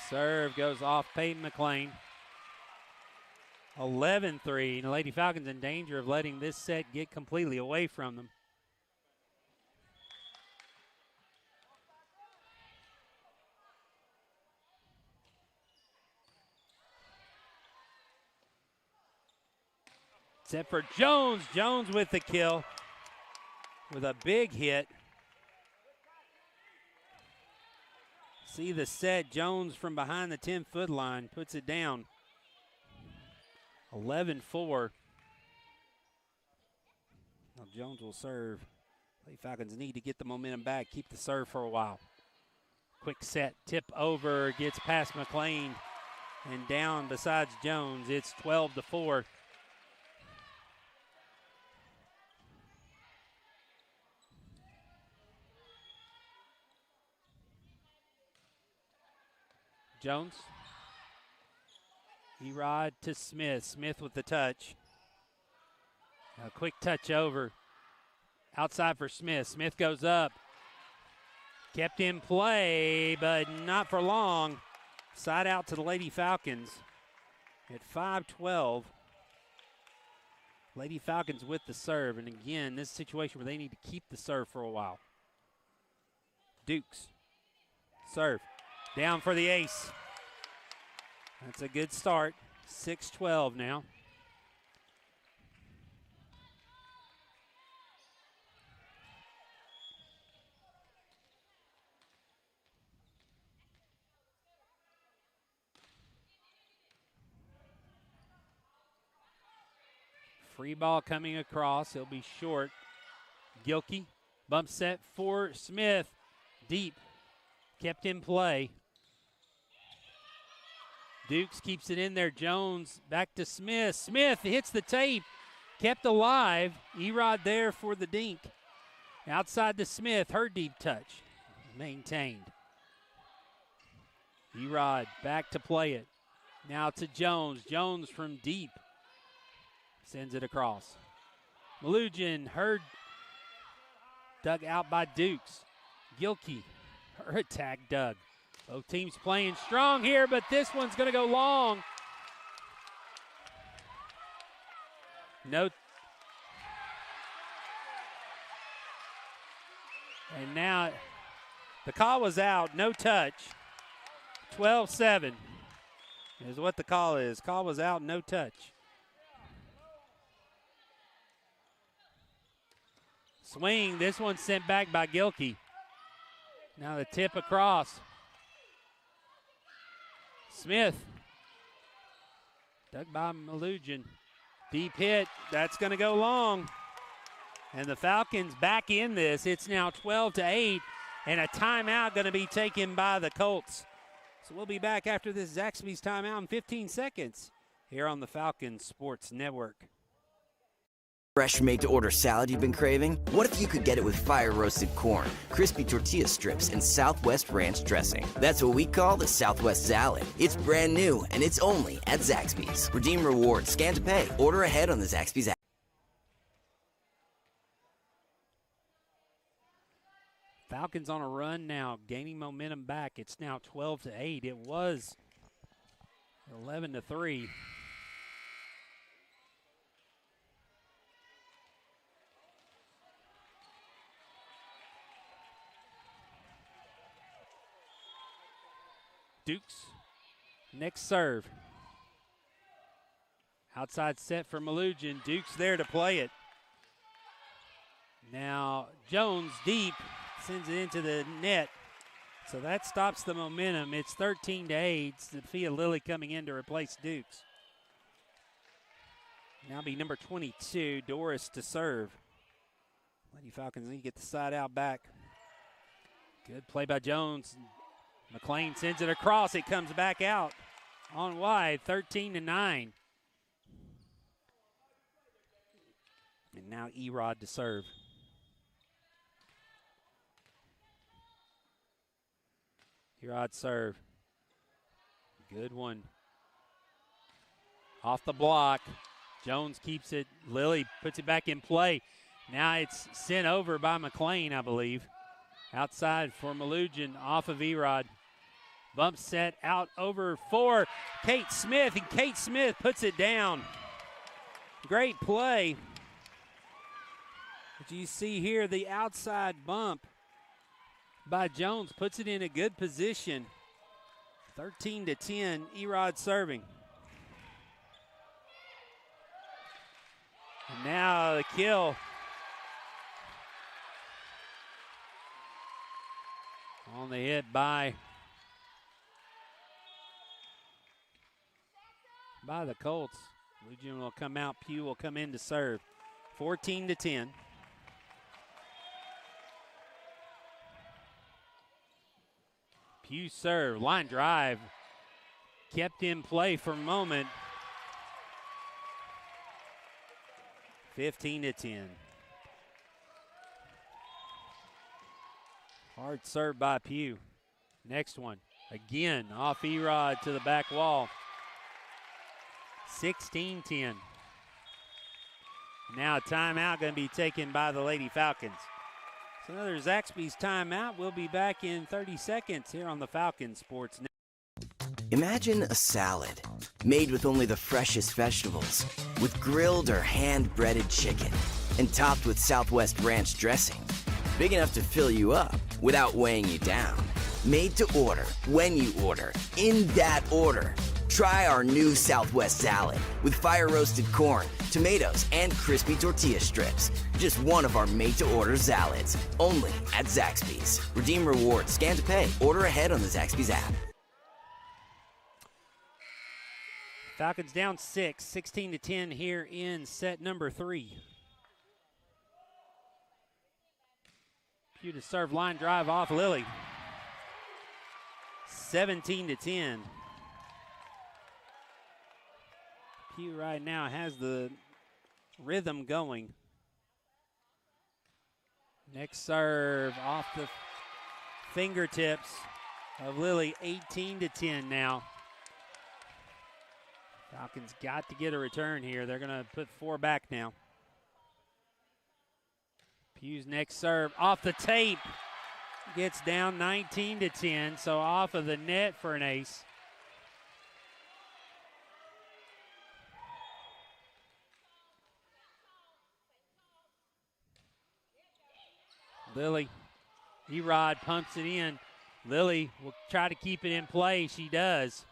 Serve goes off Peyton McLean. 11-3. The Lady Falcons in danger of letting this set get completely away from them. Set for Jones. Jones with the kill with a big hit. See the set. Jones from behind the 10-foot line puts it down. 11-4. Now Jones will serve. Lady Falcons need to get the momentum back, keep the serve for a while. Quick set, tip over, gets past McLean and down besides Jones. It's 12-4. Jones. Erod to Smith. Smith with the touch. A quick touch over. Outside for Smith. Smith goes up. Kept in play, but not for long. Side out to the Lady Falcons at 5-12. Lady Falcons with the serve. And again, this situation where they need to keep the serve for a while. Dukes. Serve. Down for the ace. That's a good start. 6-12 now. Free ball coming across. He'll be short. Gilkey. Bump set for Smith. Deep. Kept in play. Dukes keeps it in there. Jones back to Smith. Smith hits the tape. Kept alive. Erod there for the dink. Outside to Smith. Her deep touch. Maintained. Erod back to play it. Now to Jones. Jones from deep. Sends it across. Malugin. Her dug out by Dukes. Gilkey. Her attack dug. Both teams playing strong here, but this one's going to go long. No. And now the call was out. No touch. 12-7 is what the call is. Call was out, no touch. Swing. This one sent back by Gilkey. Now the tip across. Smith. Dug by Malugin. Deep hit. That's going to go long. And the Falcons back in this. It's now 12-8. And a timeout going to be taken by the Colts. So we'll be back after this Zaxby's timeout in 15 seconds here on the Falcons Sports Network. Fresh made-to-order salad you've been craving? What if you could get it with fire-roasted corn, crispy tortilla strips, and Southwest ranch dressing? That's what we call the Southwest Salad. It's brand new, and it's only at Zaxby's. Redeem rewards, scan to pay, order ahead on the Zaxby's app. Falcons on a run now, gaining momentum back. It's now 12-8. It was 11-3. Dukes, next serve. Outside set for Malugin. Dukes there to play it. Now Jones deep, sends it into the net. So that stops the momentum. It's 13-8. Sophia Lilly coming in to replace Dukes. Now be number 22, Doris to serve. Lady Falcons need to get the side out back. Good play by Jones. McLean sends it across. It comes back out on wide, 13-9. And now Erod to serve. Erod serve. Good one. Off the block. Jones keeps it. Lilly puts it back in play. Now it's sent over by McLean, I believe. Outside for Malugin off of Erod. Bump set out over for Kate Smith, and Kate Smith puts it down. Great play. But you see here the outside bump by Jones puts it in a good position. 13-10, Erod serving. And now the kill. On the hit by the Colts. Lujan will come out. Pugh will come in to serve. 14-10. Pugh serve. Line drive. Kept in play for a moment. 15-10. Hard serve by Pugh. Next one. Again, off Erod to the back wall. 16-10. Now a timeout going to be taken by the Lady Falcons. So another Zaxby's timeout. We'll be back in 30 seconds here on the Falcon Sports Network. Imagine a salad made with only the freshest vegetables, with grilled or hand-breaded chicken, and topped with Southwest Ranch dressing. Big enough to fill you up without weighing you down. Made to order, when you order, in that order. Try our new Southwest salad with fire-roasted corn, tomatoes, and crispy tortilla strips. Just one of our made-to-order salads, only at Zaxby's. Redeem rewards, scan to pay, order ahead on the Zaxby's app. Falcons down 6, 16-10 here in set number 3. Pugh to serve, line drive off Lilly. 17-10. Pugh right now has the rhythm going. Next serve off the fingertips of Lilly. 18-10 now. Falcons got to get a return here. They're going to put 4 back now. Pugh's next serve off the tape. Gets down 19-10, so off of the net for an ace. Lilly, Erod pumps it in. Lilly will try to keep it in play. She does.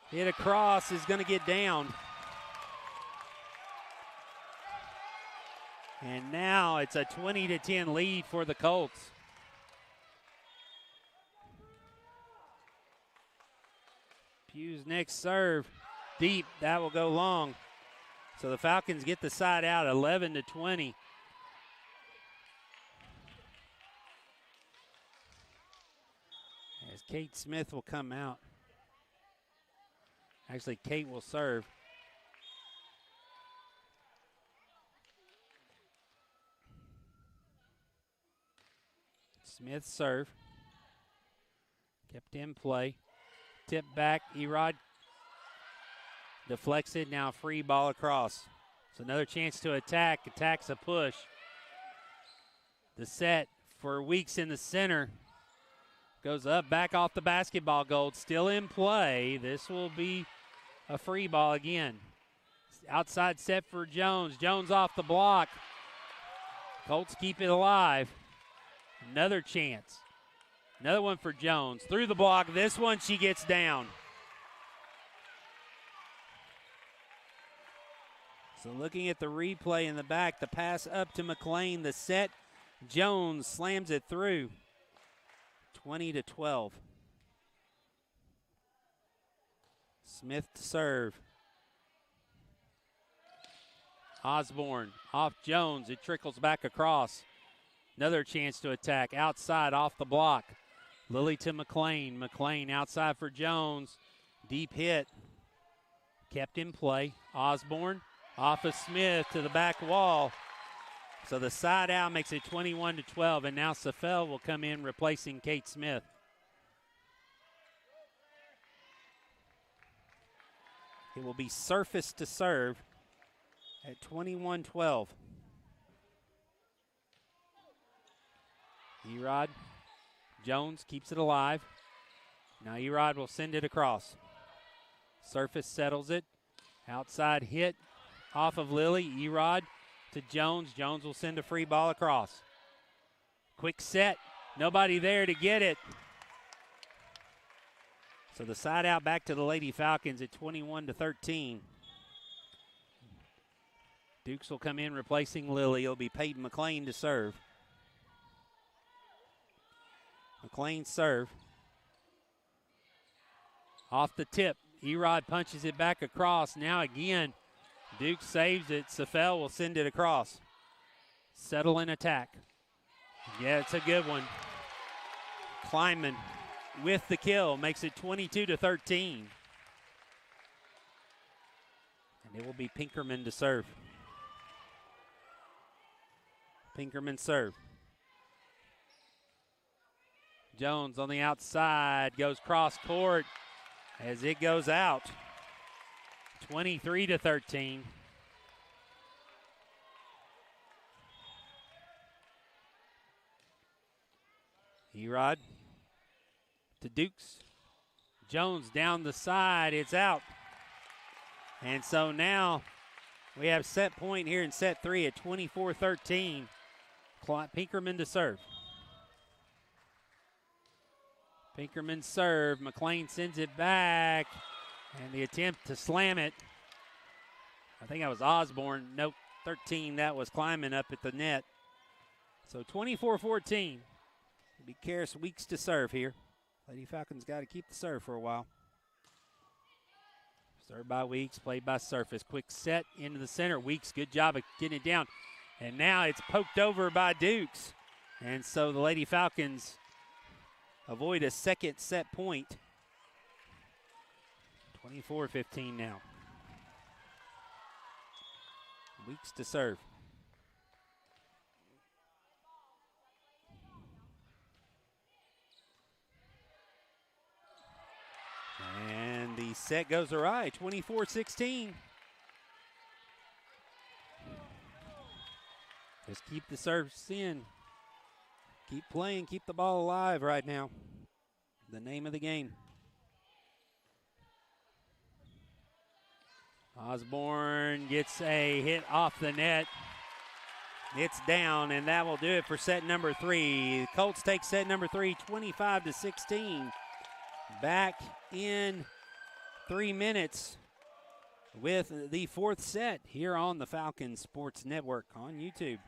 Hit across is going to get down. And now it's a 20-10 lead for the Colts. Pugh's next serve, deep. That will go long. So the Falcons get the side out, 11-20. As Kate Smith will come out. Actually, Kate will serve. Smith serve. Kept in play. Tip back. Erod deflects it. Now free ball across. So another chance to attack. Attacks a push. The set for Weeks in the center. Goes up, back off the basketball goal. Still in play. This will be a free ball again. Outside set for Jones. Jones off the block. Colts keep it alive. Another chance. Another one for Jones. Through the block. This one she gets down. So looking at the replay in the back, the pass up to McLean. The set. Jones slams it through. 20-12. Smith to serve. Osborne off Jones. It trickles back across. Another chance to attack. Outside off the block. Lilly to McLean. McLean outside for Jones. Deep hit. Kept in play. Osborne off of Smith to the back wall. So the side out makes it 21-12, and now Safel will come in replacing Kate Smith. It will be Surface to serve at 21-12. Erod. Jones keeps it alive. Now Erod will send it across. Surface settles it. Outside hit off of Lily. Erod to Jones. Jones will send a free ball across. Quick set. Nobody there to get it. So the side out back to the Lady Falcons at 21-13. Dukes will come in replacing Lily. It'll be Peyton McLean to serve. McLean serve. Off the tip. Erod punches it back across. Now again, Duke saves it. Safel will send it across. Settle in attack. Yeah, it's a good one. Kleinman with the kill makes it 22-13. And it will be Pinkerman to serve. Pinkerman serve. Jones on the outside goes cross court as it goes out. 23-13. Erod to Dukes. Jones down the side. It's out. And so now we have set point here in set 3 at 24-13. Pinkerman to serve. Pinkerman serve. McLean sends it back. And the attempt to slam it. I think that was Osborne. Nope, 13. That was climbing up at the net. So 24-14. It'll be Karis Weeks to serve here. Lady Falcons got to keep the serve for a while. Served by Weeks, played by Surface. Quick set into the center. Weeks, good job of getting it down. And now it's poked over by Dukes. And so the Lady Falcons avoid a second set point. 24-15 now. Weeks to serve. And the set goes awry, 24-16. Just keep the serves in. Keep playing, keep the ball alive right now. The name of the game. Osborne gets a hit off the net. It's down, and that will do it for set number 3. The Colts take set number 3, 25-16. Back in 3 minutes with the 4th set here on the Falcons Sports Network on YouTube.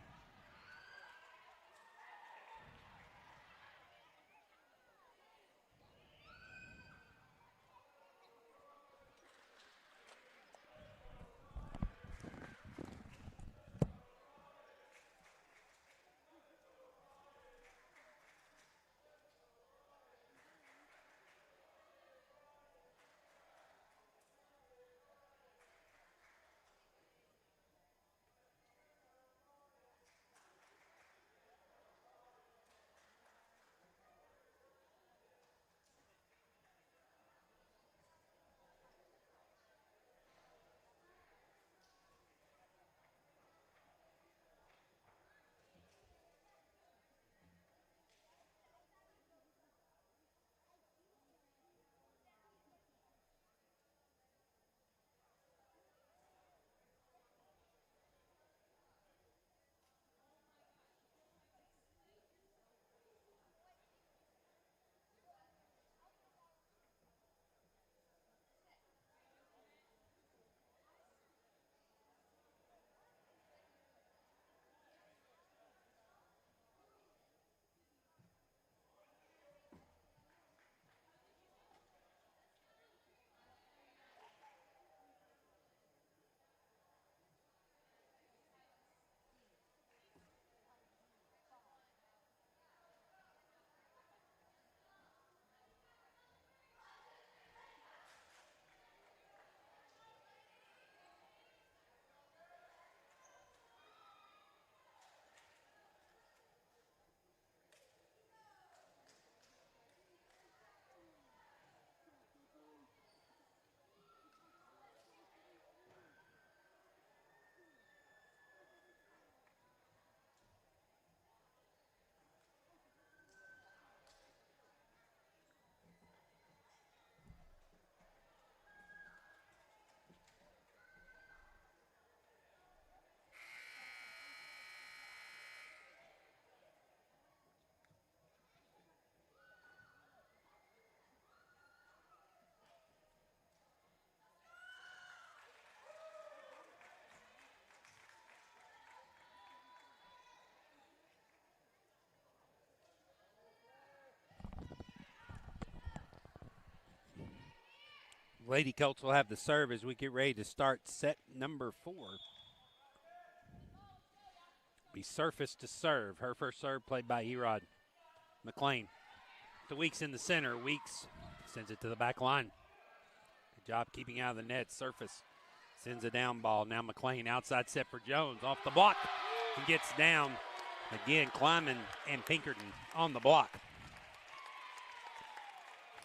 Lady Colts will have the serve as we get ready to start set number 4. Be Surface to serve. Her first serve played by Erod McLean. To Weeks in the center. Weeks sends it to the back line. Good job keeping out of the net. Surface sends a down ball. Now McLean outside set for Jones. Off the block. He gets down. Again, Kleiman and Pinkerton on the block.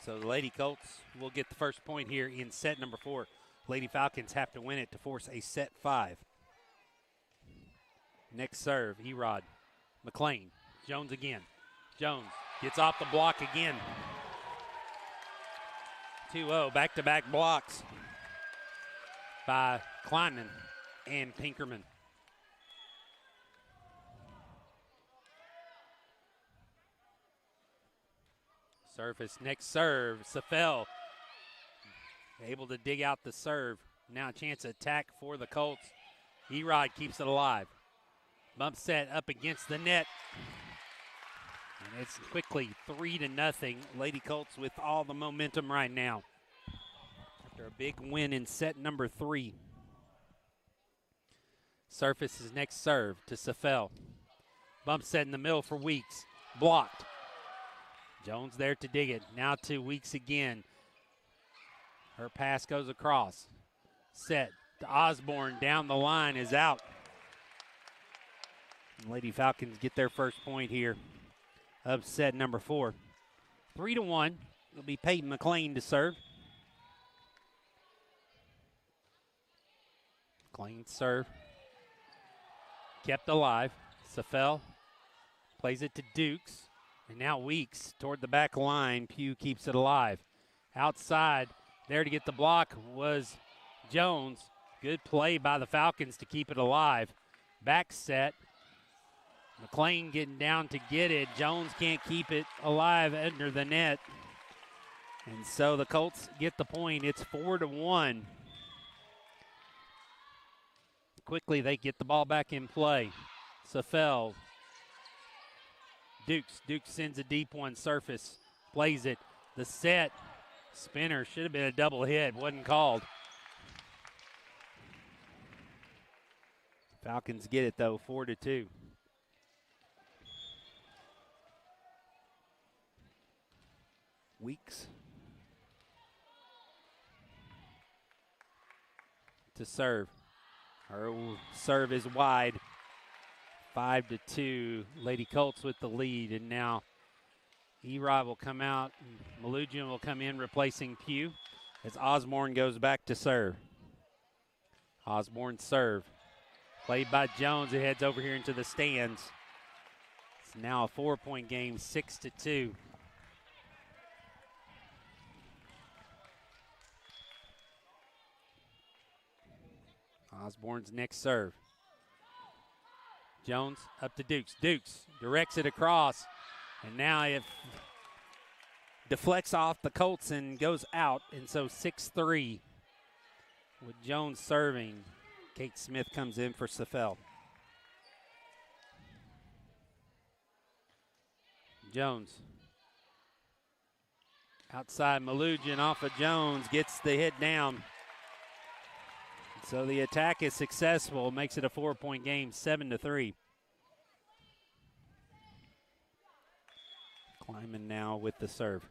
So the Lady Colts will get the first point here in set number 4. Lady Falcons have to win it to force a set 5. Next serve, Erod McLean. Jones again. Jones gets off the block again. 2-0, back-to-back blocks by Kleiman and Pinkerman. Surface, next serve, Safel able to dig out the serve. Now a chance to attack for the Colts. Erod keeps it alive. Bump set up against the net. And it's quickly 3-0. Lady Colts with all the momentum right now. After a big win in set number 3. Surface's next serve to Safel. Bump set in the middle for Weeks. Blocked. Jones there to dig it. Now to Weeks again. Her pass goes across. Set to Osborne. Down the line is out. And Lady Falcons get their first point here of set number 4. 3-1. It'll be Peyton McLean to serve. McLean serve. Kept alive. Safel plays it to Dukes. And now Weeks toward the back line. Pugh keeps it alive. Outside, there to get the block was Jones. Good play by the Falcons to keep it alive. Back set. McLean getting down to get it. Jones can't keep it alive under the net. And so the Colts get the point. It's 4-1. Quickly they get the ball back in play. Safel. Dukes sends a deep one. Surface plays it. The set. Spinner should have been a double hit. Wasn't called. Falcons get it though, 4-2. Weeks to serve. Her serve is wide. 5-2. Lady Colts with the lead, and now Erod will come out. Malugian will come in replacing Pugh as Osborne goes back to serve. Osborne serve. Played by Jones. It heads over here into the stands. It's now a 4-point game, 6-2. Osborne's next serve. Jones up to Dukes. Dukes directs it across, and now it deflects off the Colts and goes out, and so 6-3 with Jones serving. Kate Smith comes in for Safel. Jones. Outside Malugian off of Jones, gets the hit down. So the attack is successful, makes it a 4-point game, 7-3. Kleiman now with the serve.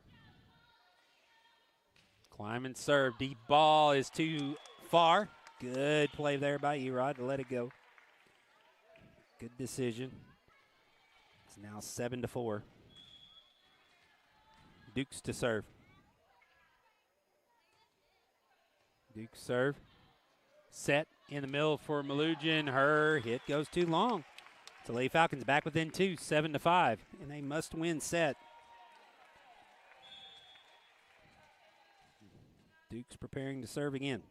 Kleiman serve, deep ball is too far. Good play there by Erod to let it go. Good decision. It's now 7-4. Dukes to serve. Dukes serve. Set in the middle for Malugian. Her hit goes too long. So Lady Falcons back within 2, 7-5, and they must win set. Duke's preparing to serve again.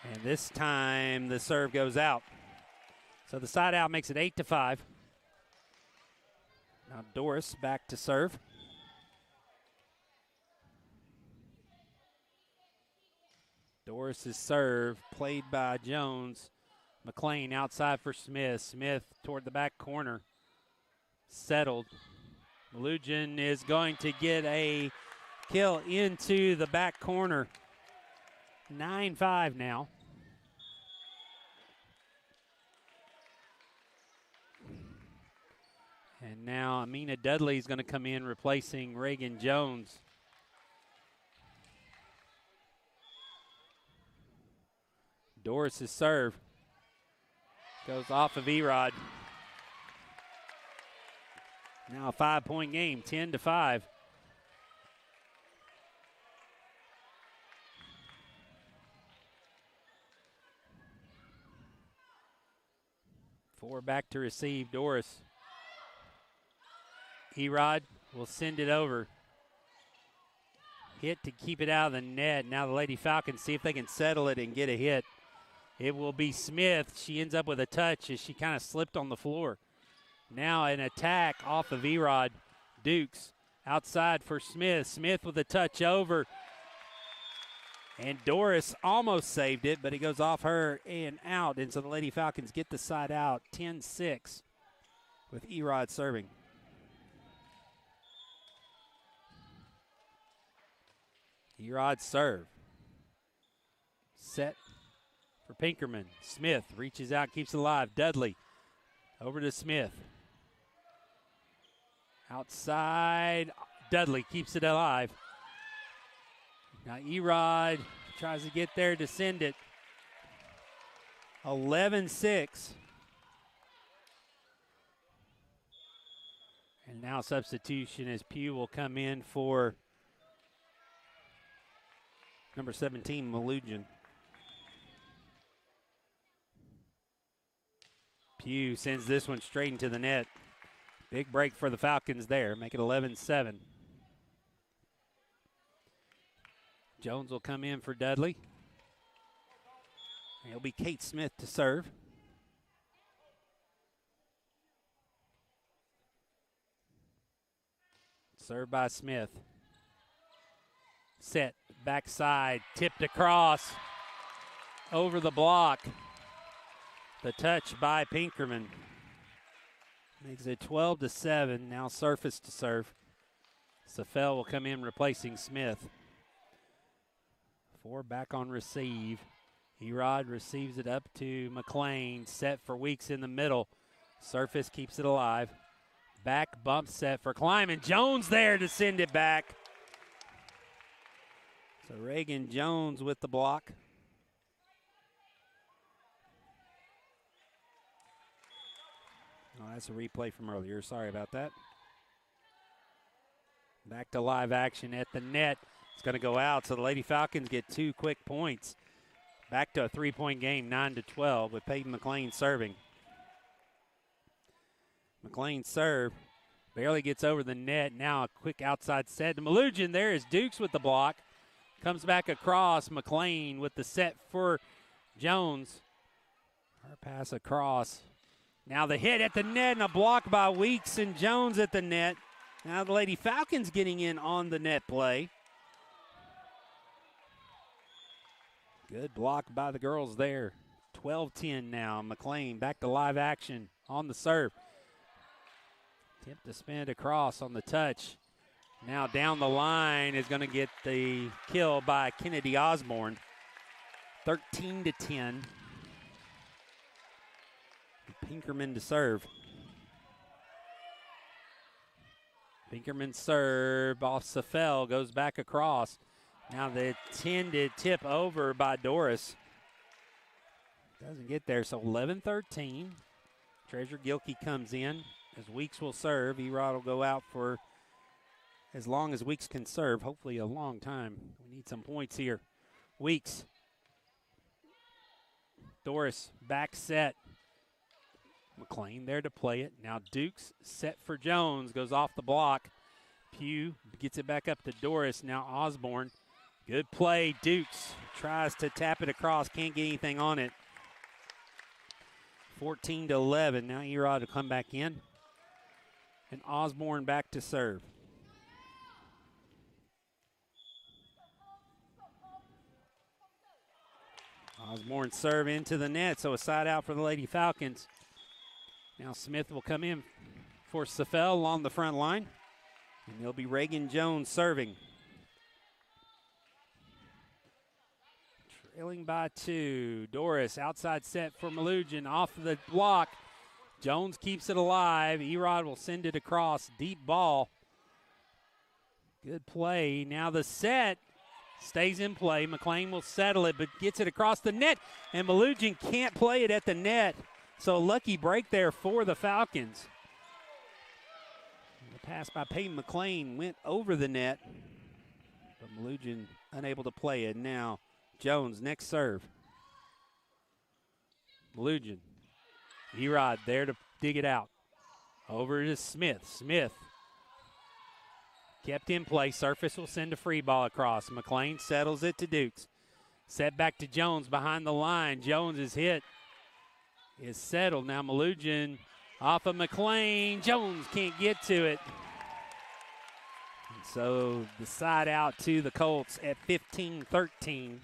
And this time the serve goes out. So the side out makes it 8-5. Now Doris back to serve. Doris's serve played by Jones. McLean outside for Smith. Smith toward the back corner. Settled. Malugian is going to get a Kill into the back corner. 9-5 now. And now Amina Dudley is going to come in replacing Reagan Jones. Doris's serve goes off of Erod. Now a 5-point game, 10-5. Four back to receive, Doris. Erod will send it over. Hit to keep it out of the net. Now the Lady Falcons see if they can settle it and get a hit. It will be Smith. She ends up with a touch as she kind of slipped on the floor. Now an attack off of Erod. Dukes outside for Smith. Smith with a touch over. And Doris almost saved it, but it goes off her and out. And so the Lady Falcons get the side out, 10-6 with Erod serving. Erod serve. Set for Pinkerman. Smith reaches out, keeps it alive. Dudley over to Smith. Outside, Dudley keeps it alive. Now Erod tries to get there to send it. 11-6. And now substitution as Pugh will come in for number 17, Malugian. Pugh sends this one straight into the net. Big break for the Falcons there, make it 11-7. Jones will come in for Dudley. It'll be Kate Smith to serve. Served by Smith. Set, backside, tipped across, over the block. The touch by Pinkerman. Makes it 12-7, now Surface to serve. Safel will come in replacing Smith. Four back on receive. Erod receives it up to McLean. Set for Weeks in the middle. Surface keeps it alive. Back bump set for Kleiman. Jones there to send it back. So Reagan Jones with the block. Oh, that's a replay from earlier. Sorry about that. Back to live action at the net. It's going to go out, so the Lady Falcons get 2 quick points. Back to a 3-point game, 9-12, with Peyton McLean serving. McLean serve, barely gets over the net. Now a quick outside set to Malugian. There is Dukes with the block. Comes back across. McLean with the set for Jones. Her pass across. Now the hit at the net and a block by Weeks and Jones at the net. Now the Lady Falcons getting in on the net play. Good block by the girls there. 12-10 now. McLean back to live action on the serve. Attempt to spin it across on the touch. Now down the line is going to get the kill by Kennedy Osborne. 13-10. Pinkerman to serve. Pinkerman serve off Safel, goes back across. Now the intended tip over by Doris. Doesn't get there, so 11-13. Treasure Gilkey comes in as Weeks will serve. Erod will go out for as long as Weeks can serve, hopefully a long time. We need some points here. Weeks. Doris back set. McLean there to play it. Now Dukes set for Jones, goes off the block. Pugh gets it back up to Doris. Now Osborne. Good play. Dukes tries to tap it across, can't get anything on it. 14-11. Now Erod will come back in. And Osborne back to serve. Osborne serve into the net, so a side out for the Lady Falcons. Now Smith will come in for Safel along the front line. And it'll be Reagan Jones serving. Trailing by 2. Doris, outside set for Malugin, off the block. Jones keeps it alive. Erod will send it across. Deep ball. Good play. Now the set stays in play. McLean will settle it, but gets it across the net, and Malugin can't play it at the net. So a lucky break there for the Falcons. The pass by Peyton McLean went over the net, but Malugin unable to play it. Now Jones, next serve. Malugin. Erod there to dig it out. Over to Smith. Smith kept in play. Surface will send a free ball across. McLean settles it to Dukes. Set back to Jones behind the line. Jones' hit is settled. Now Malugin off of McLean. Jones can't get to it. And so the side out to the Colts at 15-13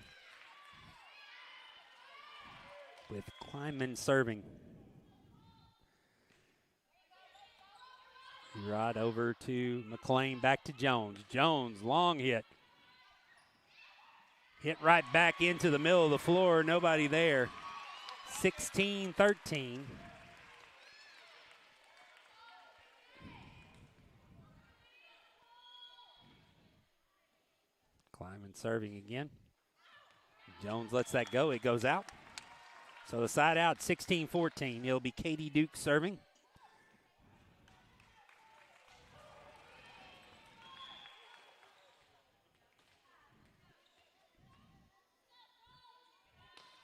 with Kleinman serving. Rod over to McLean, back to Jones. Jones, long hit. Hit right back into the middle of the floor. Nobody there. 16-13. Kleinman serving again. Jones lets that go. It goes out. So the side out, 16-14. It'll be Katie Duke serving.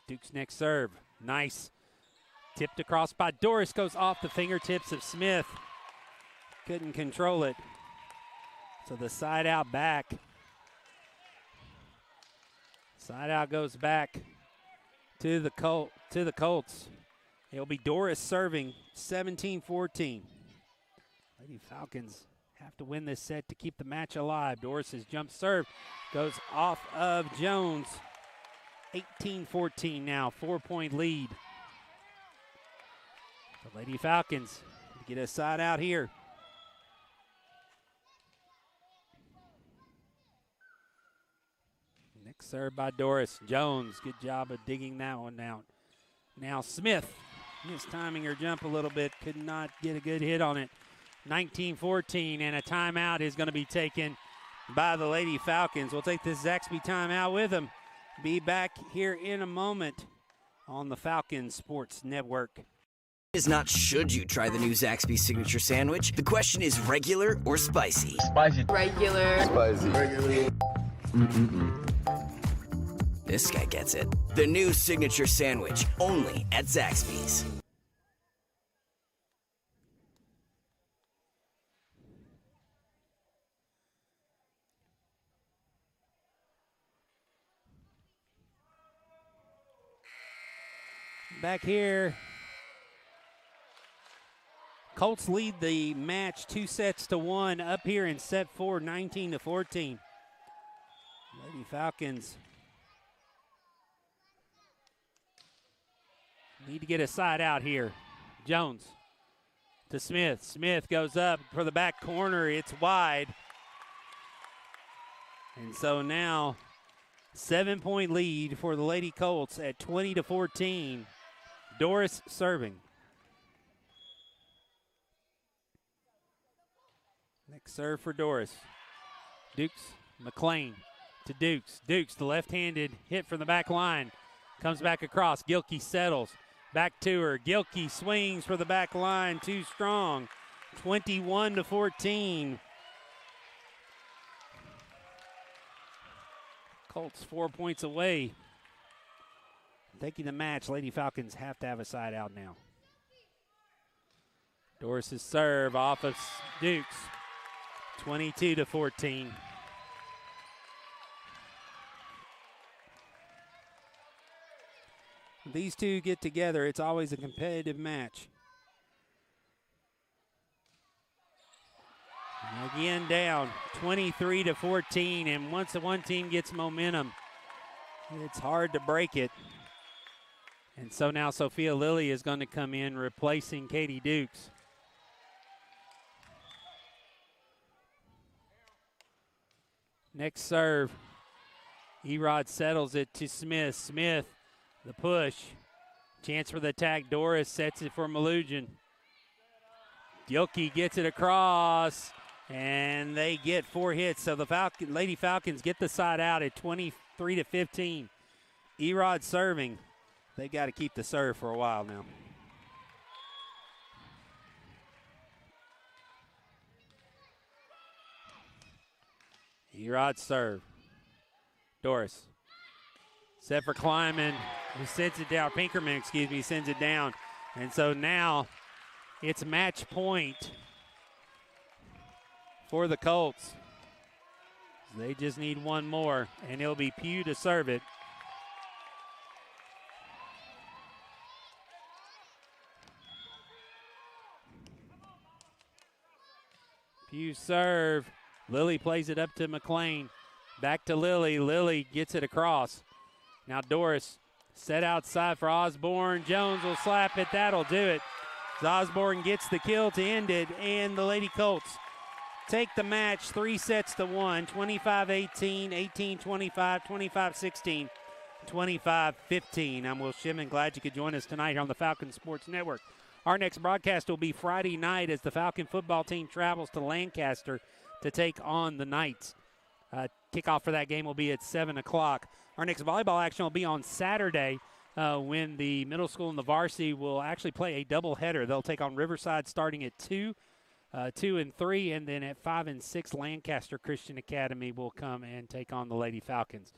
Duke's next serve. Nice. Tipped across by Doris. Goes off the fingertips of Smith. Couldn't control it. So the side out back. Side out goes back to the Colts. It'll be Doris serving, 17-14. Lady Falcons have to win this set to keep the match alive. Doris's jump serve goes off of Jones. 18-14 now, 4-point lead. The Lady Falcons get a side out here. Next serve by Doris. Jones, good job of digging that one out. Now Smith, mistiming her jump a little bit, could not get a good hit on it. 19-14, and a timeout is going to be taken by the Lady Falcons. We'll take this Zaxby timeout with them. Be back here in a moment on the Falcon Sports Network. Is not should you try the new Zaxby signature sandwich. The question is regular or spicy? Spicy. Regular. Spicy. Regular. This guy gets it. The new signature sandwich, only at Zaxby's. Back here, Colts lead the match 2-1 up here in set 4, 19-14. Lady Falcons need to get a side out here. Jones to Smith. Smith goes up for the back corner. It's wide. And so now 7-point lead for the Lady Colts at 20-14. Doris serving. Next serve for Doris. Dukes, McLean to Dukes. Dukes, the left-handed hit from the back line. Comes back across. Gilkey settles. Back to her. Gilkey swings for the back line. Too strong. 21-14. Colts 4 points away. Taking the match, Lady Falcons have to have a side out now. Doris's serve off of Dukes. 22-14. These two get together, it's always a competitive match. And again down, 23-14, and once the one team gets momentum, it's hard to break it. And so now Sophia Lilly is going to come in, replacing Katie Dukes. Next serve, Erod settles it to Smith. Smith, the push. Chance for the attack. Doris sets it for Malugin. Yoki gets it across, and they get 4 hits. So the Lady Falcons get the side out at 23-15. Erod serving. They got to keep the serve for a while now. Erod serve. Doris. Set for Kleiman, who sends it down. Pinkerman, sends it down. And so now it's match point for the Colts. They just need one more, and it'll be Pugh to serve it. Pugh serve. Lily plays it up to McLean. Back to Lily. Lily gets it across. Now Doris set outside for Osborne. Jones will slap it. That'll do it. As Osborne gets the kill to end it, and the Lady Colts take the match 3-1, 25-18, 18-25, 25-16, 25-15. I'm Will Shimon. Glad you could join us tonight here on the Falcon Sports Network. Our next broadcast will be Friday night as the Falcon football team travels to Lancaster to take on the Knights. Kickoff for that game will be at 7 o'clock. Our next volleyball action will be on Saturday when the middle school and the varsity will actually play a doubleheader. They'll take on Riverside starting at 2 and 3, and then at 5 and 6, Lancaster Christian Academy will come and take on the Lady Falcons.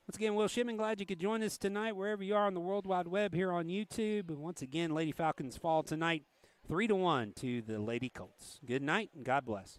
Once again, Will Shimon, glad you could join us tonight wherever you are on the World Wide Web here on YouTube. And once again, Lady Falcons fall tonight 3-1 to the Lady Colts. Good night and God bless.